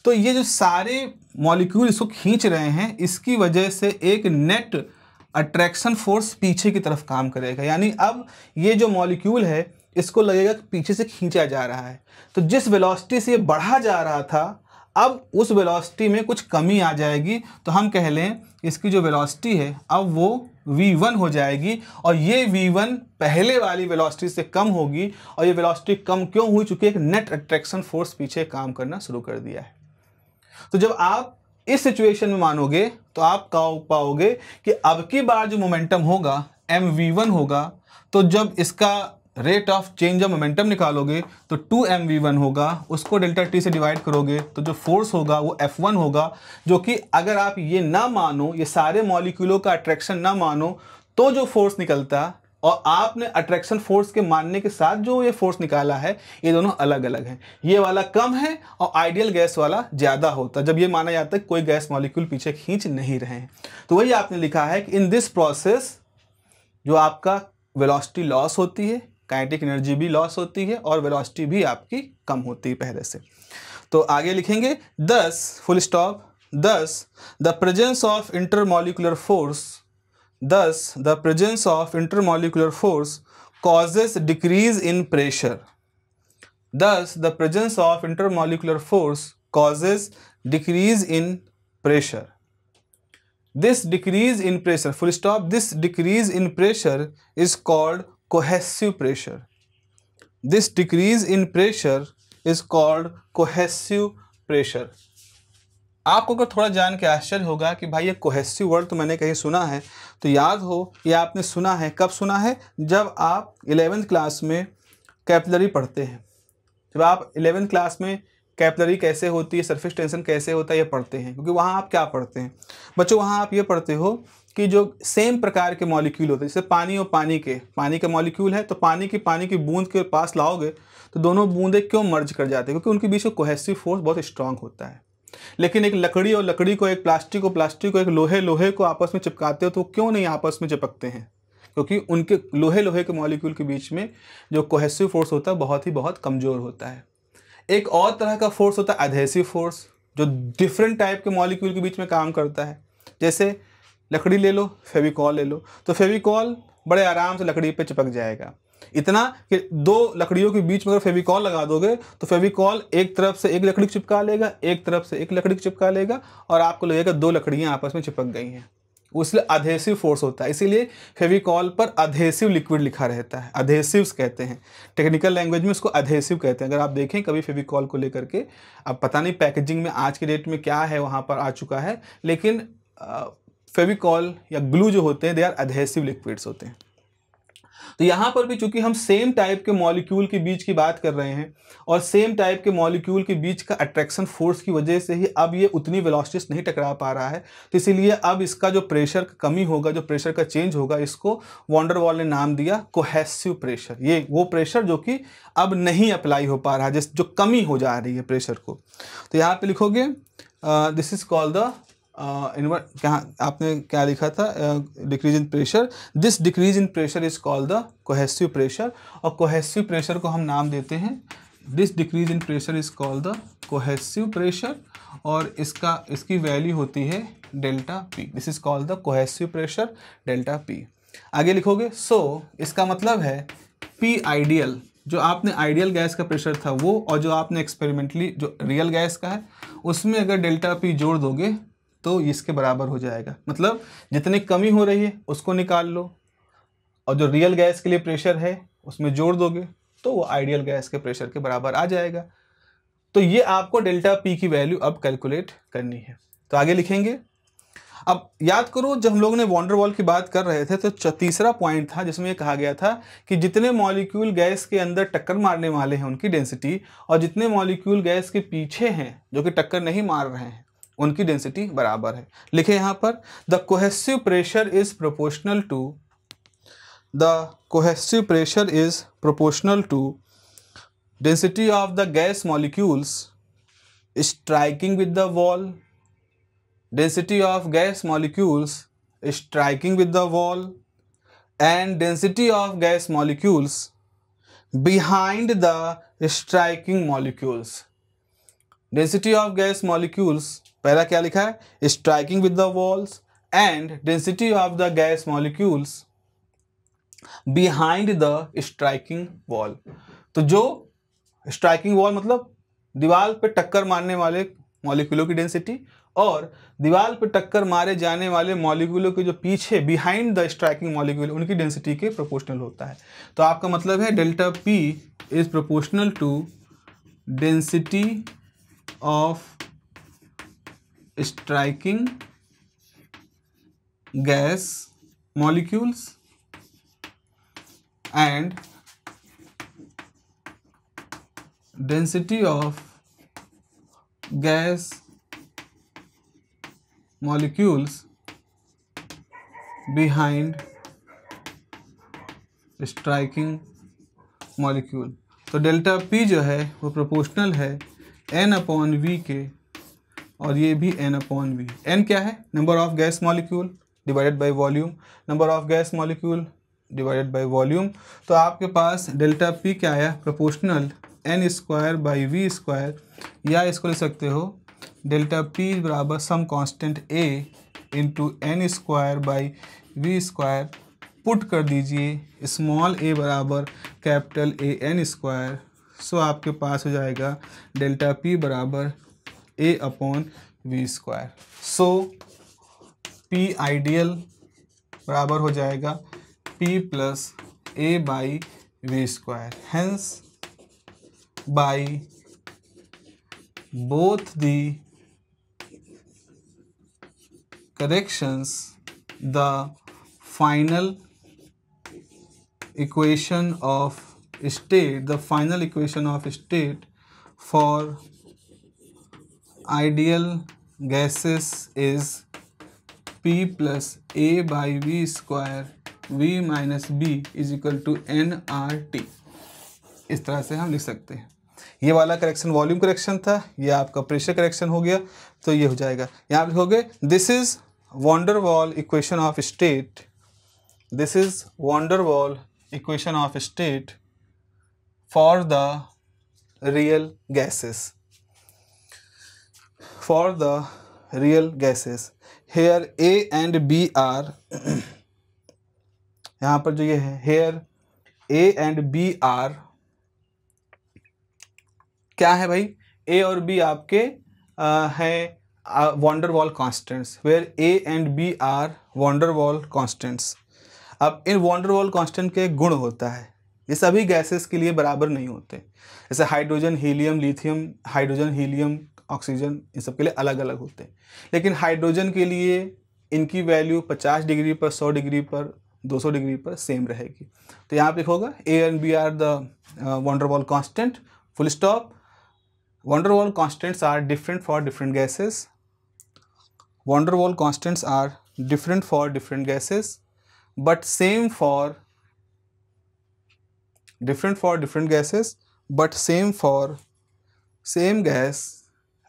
तो ये जो सारे मॉलिक्यूल इसको खींच रहे हैं इसकी वजह से एक नेट अट्रैक्शन फोर्स पीछे की तरफ काम करेगा। यानी अब ये जो मॉलिक्यूल है इसको लगेगा कि पीछे से खींचा जा रहा है, तो जिस वेलोसिटी से ये बढ़ा जा रहा था अब उस वेलोसिटी में कुछ कमी आ जाएगी, तो हम कह लें इसकी जो वेलोसिटी है अब वो v1 हो जाएगी, और ये v1 पहले वाली वेलोसिटी से कम होगी। और ये वेलोसिटी कम क्यों हुई? चूंकि एक नेट अट्रैक्शन फोर्स पीछे काम करना शुरू कर दिया है। तो जब आप इस सिचुएशन में मानोगे तो आप पाओगे कि अब की बार जो मोमेंटम होगा mv1 होगा, तो जब इसका rate of change of momentum निकालोगे तो 2mv1 होगा, उसको डेल्टा टी से डिवाइड करोगे तो जो फोर्स होगा वो f1 होगा, जो कि अगर आप ये ना मानो, ये सारे मॉलिक्यूलों का अट्रैक्शन ना मानो, तो जो फोर्स निकलता और आपने अट्रैक्शन फोर्स के मानने के साथ जो ये फोर्स निकाला है, ये दोनों अलग अलग हैं। ये वाला कम है और आइडियल गैस वाला ज़्यादा होता है, जब ये माना जाता है कोई गैस मॉलिक्यूल पीछे खींच नहीं रहे हैं। तो वही आपने लिखा है कि इन दिस प्रोसेस जो आपका वेलोसिटी लॉस होती है, काइनेटिक एनर्जी भी लॉस होती है और वेलोसिटी भी आपकी कम होती है पहले से। तो आगे लिखेंगे दस फुल स्टॉप, दस the presence of intermolecular force, thus the presence of intermolecular force causes decrease in pressure. Thus the presence of intermolecular force causes decrease in pressure. This decrease in pressure, full stop, this decrease in pressure is called cohesive pressure. This decrease in pressure is called cohesive pressure. आपको अगर थोड़ा जान के आश्चर्य होगा कि भाई ये कोहेसिव वर्ड तो मैंने कहीं सुना है, तो याद हो ये आपने सुना है, कब सुना है? जब आप 11th क्लास में कैपिलरी पढ़ते हैं। जब आप 11th क्लास में कैपिलरी कैसे होती है, सरफेस टेंशन कैसे होता है, ये पढ़ते हैं। क्योंकि वहाँ आप क्या पढ़ते हैं बच्चों? वहाँ आप ये पढ़ते हो कि जो सेम प्रकार के मॉलिक्यूल होते हैं, जैसे पानी और पानी का मॉलिक्यूल है, तो पानी की बूंद के पास लाओगे तो दोनों बूंदें क्यों मर्ज कर जाते हैं? क्योंकि उनके बीच में कोहेसिव फोर्स बहुत स्ट्रांग होता है। लेकिन एक लकड़ी और लकड़ी को, एक प्लास्टिक को, एक लोहे को आपस में चिपकाते हो तो क्यों नहीं आपस में चिपकते हैं? क्योंकि उनके लोहे के मॉलिक्यूल के बीच में जो कोहेसिव फोर्स होता है बहुत कमज़ोर होता है। एक और तरह का फोर्स होता है एडहेसिव फोर्स, जो डिफरेंट टाइप के मॉलिक्यूल के बीच में काम करता है। जैसे लकड़ी ले लो, फेविकॉल ले लो, तो फेविकॉल बड़े आराम से लकड़ी पे चिपक जाएगा। इतना कि दो लकड़ियों के बीच में अगर फेविकॉल लगा दोगे तो फेविकॉल एक तरफ से एक लकड़ी चिपका लेगा, एक तरफ से एक लकड़ी चिपका लेगा और आपको लगेगा दो लकड़ियां आपस में चिपक गई हैं। उसलिए अधेसिव फोर्स होता है, इसीलिए फेविकॉल पर अधेसिव लिक्विड लिखा रहता है। अधेसिव्स कहते हैं, टेक्निकल लैंग्वेज में उसको अधेसिव कहते हैं। अगर आप देखें कभी फेविकॉल को लेकर के, अब पता नहीं पैकेजिंग में आज के डेट में क्या है वहाँ पर आ चुका है, लेकिन फेविकॉल या ग्लू जो होते हैं दे आर अधेसिव लिक्विड्स होते हैं। तो यहाँ पर भी चूंकि हम सेम टाइप के मॉलिक्यूल के बीच की बात कर रहे हैं और सेम टाइप के मॉलिक्यूल के बीच का अट्रैक्शन फोर्स की वजह से ही अब ये उतनी वेलोसिटी नहीं टकरा पा रहा है, तो इसीलिए अब इसका जो प्रेशर का कमी होगा, जो प्रेशर का चेंज होगा, इसको वॉन डर वाल ने नाम दिया कोहेसिव प्रेशर। ये वो प्रेशर जो कि अब नहीं अप्लाई हो पा रहा है, जो कमी हो जा रही है प्रेशर को। तो यहाँ पे लिखोगे दिस इज कॉल्ड द आपने क्या लिखा था? Decrease in pressure. This decrease in pressure is called the cohesive pressure, और कोहेसिव प्रेशर को हम नाम देते हैं, this decrease in pressure is called the cohesive pressure, और इसकी वैल्यू होती है delta P. This is called the cohesive pressure delta P. आगे लिखोगे इसका मतलब है पी आइडियल, जो आपने आइडियल गैस का प्रेशर था वो, और जो आपने एक्सपेरिमेंटली जो रियल गैस का है उसमें अगर डेल्टा पी जोड़ दोगे तो इसके बराबर हो जाएगा। मतलब जितनी कमी हो रही है उसको निकाल लो और जो रियल गैस के लिए प्रेशर है उसमें जोड़ दोगे तो वो आइडियल गैस के प्रेशर के बराबर आ जाएगा। तो ये आपको डेल्टा पी की वैल्यू अब कैलकुलेट करनी है। तो आगे लिखेंगे, अब याद करो जब हम लोगों ने वॉन डर वाल की बात कर रहे थे तो तीसरा पॉइंट था जिसमें ये कहा गया था कि जितने मॉलिक्यूल गैस के अंदर टक्कर मारने वाले हैं उनकी डेंसिटी, और जितने मॉलिक्यूल गैस के पीछे हैं जो कि टक्कर नहीं मार रहे हैं उनकी डेंसिटी बराबर है। लिखे यहाँ पर the cohesive pressure is proportional to, the cohesive pressure is proportional to density of the gas molecules striking with the wall, density of gas molecules striking with the wall and density of gas molecules behind the striking molecules. Density of gas molecules पहला क्या लिखा है? Striking with the walls and density of the gas molecules behind the striking wall. तो जो striking wall मतलब दीवार पे टक्कर मारने वाले मॉलिक्यूलों की डेंसिटी, और दीवार पे टक्कर मारे जाने वाले मॉलिक्यूलों के जो पीछे बिहाइंड द स्ट्राइकिंग मॉलिक्यूल उनकी डेंसिटी के प्रोपोर्शनल होता है। तो आपका मतलब है delta P is proportional to density of striking gas molecules and density of gas molecules behind striking molecule. तो डेल्टा पी जो है वो प्रोपोर्शनल है n/v के, और ये भी n/v। n क्या है? Number of gas molecule divided by volume, number of gas molecule divided by volume. तो आपके पास डेल्टा पी क्या आया? प्रोपोर्शनल n²/v², या इसको लिख सकते हो डेल्टा पी बराबर some constant a into n²/v²। Put कर दीजिए स्मॉल a बराबर कैपिटल AN²। सो आपके पास हो जाएगा डेल्टा पी बराबर a/v²। सो P आइडियल बराबर हो जाएगा P + a/v²। Hence by both the corrections the final equation of state for ideal gases is P + a/v², v - b = nRT। इस तरह से हम लिख सकते हैं। ये वाला करेक्शन वॉल्यूम करेक्शन था, ये आपका प्रेशर करेक्शन हो गया। तो ये हो जाएगा, यहाँ लिखोगे this is van der Waal equation of state, this is van der Waal equation of state for the real gases, for the real gases. Here A and B are, यहाँ पर जो ये है here A and B are क्या है भाई? A और B आपके हैं van der Waal constants, where A and B are van der Waal constants. अब इन वॉन डर वाल कांस्टेंट के गुण होता है, ये सभी गैसेस के लिए बराबर नहीं होते। जैसे hydrogen, helium, lithium, hydrogen, helium, oxygen, इन सब के लिए अलग अलग होते हैं। लेकिन हाइड्रोजन के लिए इनकी वैल्यू 50 डिग्री पर, 100 डिग्री पर, 200 डिग्री पर सेम रहेगी। तो यहाँ पे लिखोगा A and B are the van der Waal constant, full stop. Van der Waal constants are different for different gases. Van der Waal constants are different for different gases, but same for different gases, but same for same gas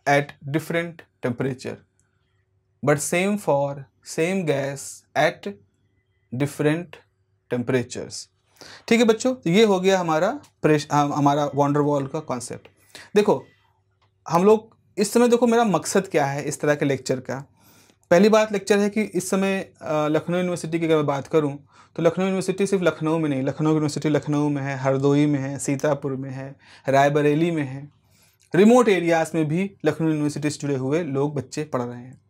at different temperature. But same for same gas at different temperatures. ठीक है बच्चों, तो ये हो गया हमारा von der वाल का कॉन्सेप्ट। देखो हम लोग इस समय, देखो मेरा मकसद क्या है इस तरह के लेक्चर का। पहली बात लेक्चर है कि इस समय लखनऊ यूनिवर्सिटी की अगर मैं बात करूं तो लखनऊ यूनिवर्सिटी सिर्फ लखनऊ में नहीं, लखनऊ यूनिवर्सिटी लखनऊ में है, हरदोई में है, सीतापुर में है, रायबरेली में है, रिमोट एरियाज़ में भी लखनऊ यूनिवर्सिटी से जुड़े हुए लोग, बच्चे पढ़ रहे हैं।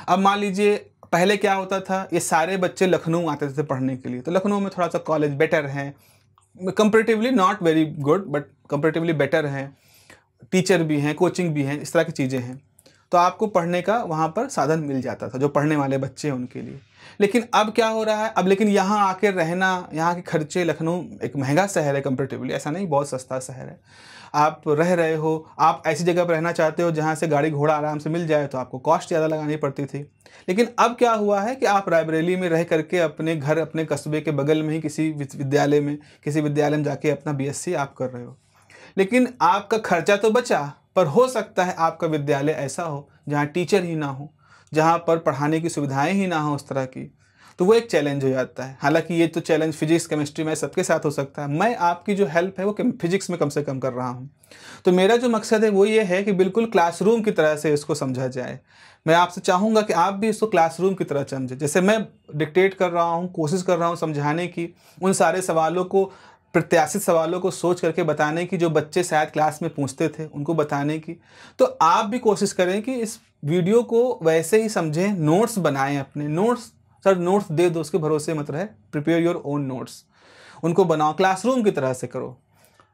अब मान लीजिए पहले क्या होता था, ये सारे बच्चे लखनऊ आते थे पढ़ने के लिए, तो लखनऊ में थोड़ा सा कॉलेज बेटर है, comparatively not very good but comparatively better है, टीचर भी हैं, कोचिंग भी हैं, इस तरह की चीज़ें हैं। तो आपको पढ़ने का वहाँ पर साधन मिल जाता था जो पढ़ने वाले बच्चे हैं उनके लिए। लेकिन अब क्या हो रहा है, अब लेकिन यहाँ आके रहना, यहाँ के खर्चे, लखनऊ एक महंगा शहर है कंपेरेटिवली, ऐसा नहीं बहुत सस्ता शहर है। आप रह रहे हो, आप ऐसी जगह पर रहना चाहते हो जहाँ से गाड़ी घोड़ा आराम से मिल जाए, तो आपको कॉस्ट ज़्यादा लगानी पड़ती थी। लेकिन अब क्या हुआ है कि आप रायबरेली में रह करके अपने घर, अपने कस्बे के बगल में ही किसी विद्यालय में जाके अपना BSc आप कर रहे हो। लेकिन आपका खर्चा तो बचा, पर हो सकता है आपका विद्यालय ऐसा हो जहाँ टीचर ही ना हो, जहाँ पर पढ़ाने की सुविधाएं ही ना हो उस तरह की, तो वो एक चैलेंज हो जाता है। हालांकि ये तो चैलेंज फिजिक्स, केमिस्ट्री में सबके साथ हो सकता है, मैं आपकी जो हेल्प है वो फिजिक्स में कम से कम कर रहा हूँ। तो मेरा जो मकसद है वो ये है कि बिल्कुल क्लासरूम की तरह से इसको समझा जाए। मैं आपसे चाहूँगा कि आप भी इसको क्लासरूम की तरह समझें। जैसे मैं डिक्टेट कर रहा हूँ, कोशिश कर रहा हूँ समझाने की, उन सारे सवालों को, प्रत्याशित सवालों को सोच करके बताने की जो बच्चे शायद क्लास में पूछते थे उनको बताने की, तो आप भी कोशिश करें कि इस वीडियो को वैसे ही समझें, नोट्स बनाएं अपने। नोट्स सर नोट्स दे दो उसके भरोसे मत रहे, प्रिपेयर योर ओन नोट्स, उनको बनाओ, क्लासरूम की तरह से करो।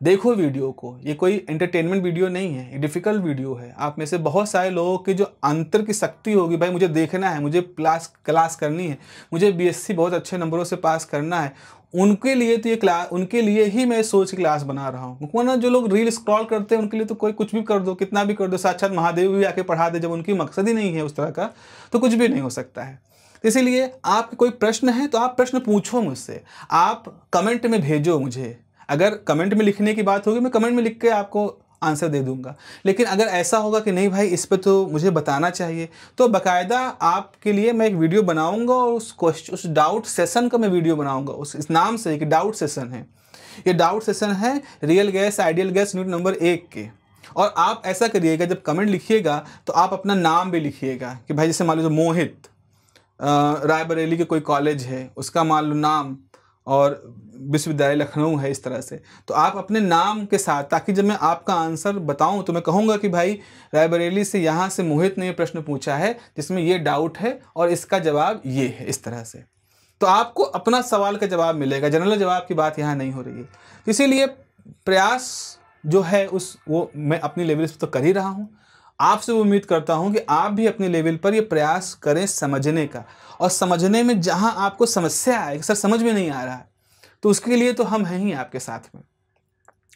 देखो वीडियो को, ये कोई एंटरटेनमेंट वीडियो नहीं है, ये डिफ़िकल्ट वीडियो है। आप में से बहुत सारे लोगों की जो अंतर की शक्ति होगी, भाई मुझे देखना है, मुझे क्लास करनी है, मुझे BSc बहुत अच्छे नंबरों से पास करना है, उनके लिए तो ये क्लास, उनके लिए ही मैं सोच के क्लास बना रहा हूँ। वरना जो लोग रील स्क्रॉल करते हैं उनके लिए तो कोई कुछ भी कर दो, कितना भी कर दो, साक्षात महादेव भी आके पढ़ा दे, जब उनकी मकसद ही नहीं है उस तरह का, तो कुछ भी नहीं हो सकता है। तो इसीलिए आपके कोई प्रश्न है तो आप प्रश्न पूछो मुझसे, आप कमेंट में भेजो मुझे। अगर कमेंट में लिखने की बात होगी मैं कमेंट में लिख के आपको आंसर दे दूंगा, लेकिन अगर ऐसा होगा कि नहीं भाई इस पे तो मुझे बताना चाहिए, तो बाकायदा आपके लिए मैं एक वीडियो बनाऊंगा और उस डाउट सेशन का मैं वीडियो बनाऊंगा, इस नाम से कि डाउट सेशन है। ये डाउट सेशन है real gas ideal gas unit number 1 के। और आप ऐसा करिएगा, जब कमेंट लिखिएगा तो आप अपना नाम भी लिखिएगा कि भाई जैसे मान लो मोहित, रायबरेली के कोई कॉलेज है उसका मान लो नाम, और विश्वविद्यालय लखनऊ है, इस तरह से। तो आप अपने नाम के साथ, ताकि जब मैं आपका आंसर बताऊं तो मैं कहूँगा कि भाई रायबरेली से यहाँ से मोहित ने ये प्रश्न पूछा है जिसमें ये डाउट है और इसका जवाब ये है, इस तरह से। तो आपको अपना सवाल का जवाब मिलेगा, जनरल जवाब की बात यहाँ नहीं हो रही है। इसीलिए प्रयास जो है वो मैं अपनी लेवल पर तो कर ही रहा हूँ, आपसे उम्मीद करता हूँ कि आप भी अपने लेवल पर ये प्रयास करें समझने का। और समझने में जहाँ आपको समस्या आए, सर समझ में नहीं आ रहा है, तो उसके लिए तो हम हैं ही आपके साथ में।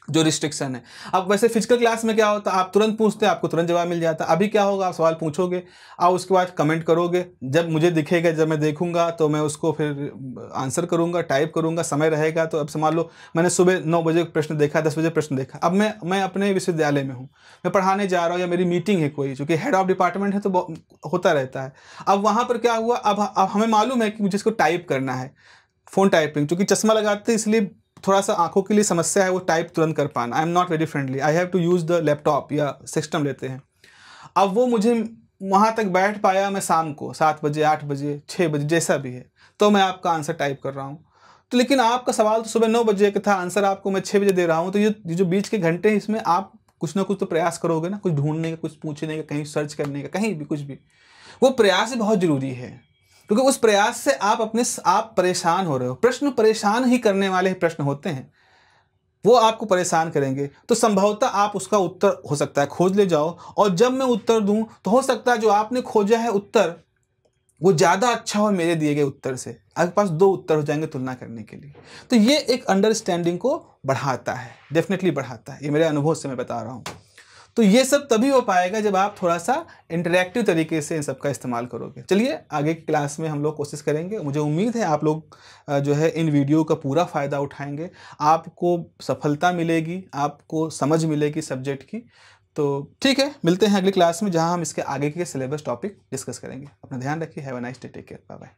जो रिस्ट्रिक्शन है, अब वैसे फिजिकल क्लास में क्या होता है, आप तुरंत पूछते हैं आपको तुरंत जवाब मिल जाता है। अभी क्या होगा, आप सवाल पूछोगे, आप उसके बाद कमेंट करोगे, जब मुझे दिखेगा, जब मैं देखूंगा तो मैं उसको फिर आंसर करूंगा, टाइप करूंगा, समय रहेगा। तो अब मान लो मैंने सुबह 9 बजे प्रश्न देखा, 10 बजे प्रश्न देखा, अब मैं अपने विश्वविद्यालय में हूँ, मैं पढ़ाने जा रहा हूँ या मेरी मीटिंग है कोई, चूँकि हेड ऑफ डिपार्टमेंट है तो होता रहता है। अब वहाँ पर क्या हुआ, अब हमें मालूम है कि मुझे इसको टाइप करना है, फ़ोन टाइपिंग, चूँकि चश्मा लगाते इसलिए थोड़ा सा आंखों के लिए समस्या है वो टाइप तुरंत कर पाना। I am not very friendly, I have to use the laptop या सिस्टम लेते हैं। अब वो मुझे वहाँ तक बैठ पाया मैं शाम को 7 बजे, 8 बजे, 6 बजे, जैसा भी है, तो मैं आपका आंसर टाइप कर रहा हूँ। तो लेकिन आपका सवाल तो सुबह 9 बजे का था, आंसर आपको मैं 6 बजे दे रहा हूँ। तो ये जो बीच के घंटे हैं, इसमें आप कुछ ना कुछ तो प्रयास करोगे ना, कुछ ढूंढने का, कुछ पूछने का, कहीं सर्च करने का, कहीं भी कुछ भी। वो प्रयास बहुत ज़रूरी है, क्योंकि उस प्रयास से आप परेशान हो रहे हो। प्रश्न परेशान ही करने वाले प्रश्न होते हैं, वो आपको परेशान करेंगे। तो संभवतः आप उसका उत्तर हो सकता है खोज ले जाओ, और जब मैं उत्तर दूं तो हो सकता है जो आपने खोजा है उत्तर वो ज़्यादा अच्छा हो मेरे दिए गए उत्तर से। आपके पास 2 उत्तर हो जाएंगे तुलना करने के लिए। तो ये एक अंडरस्टैंडिंग को बढ़ाता है, डेफिनेटली बढ़ाता है, ये मेरे अनुभव से मैं बता रहा हूँ। तो ये सब तभी हो पाएगा जब आप थोड़ा सा इंटरैक्टिव तरीके से इन सब का इस्तेमाल करोगे। चलिए आगे की क्लास में हम लोग कोशिश करेंगे। मुझे उम्मीद है आप लोग जो है इन वीडियो का पूरा फ़ायदा उठाएंगे, आपको सफलता मिलेगी, आपको समझ मिलेगी सब्जेक्ट की। तो ठीक है, मिलते हैं अगली क्लास में जहां हम इसके आगे के सिलेबस टॉपिक डिस्कस करेंगे। अपना ध्यान रखिए। Have a nice day, take care, bye bye.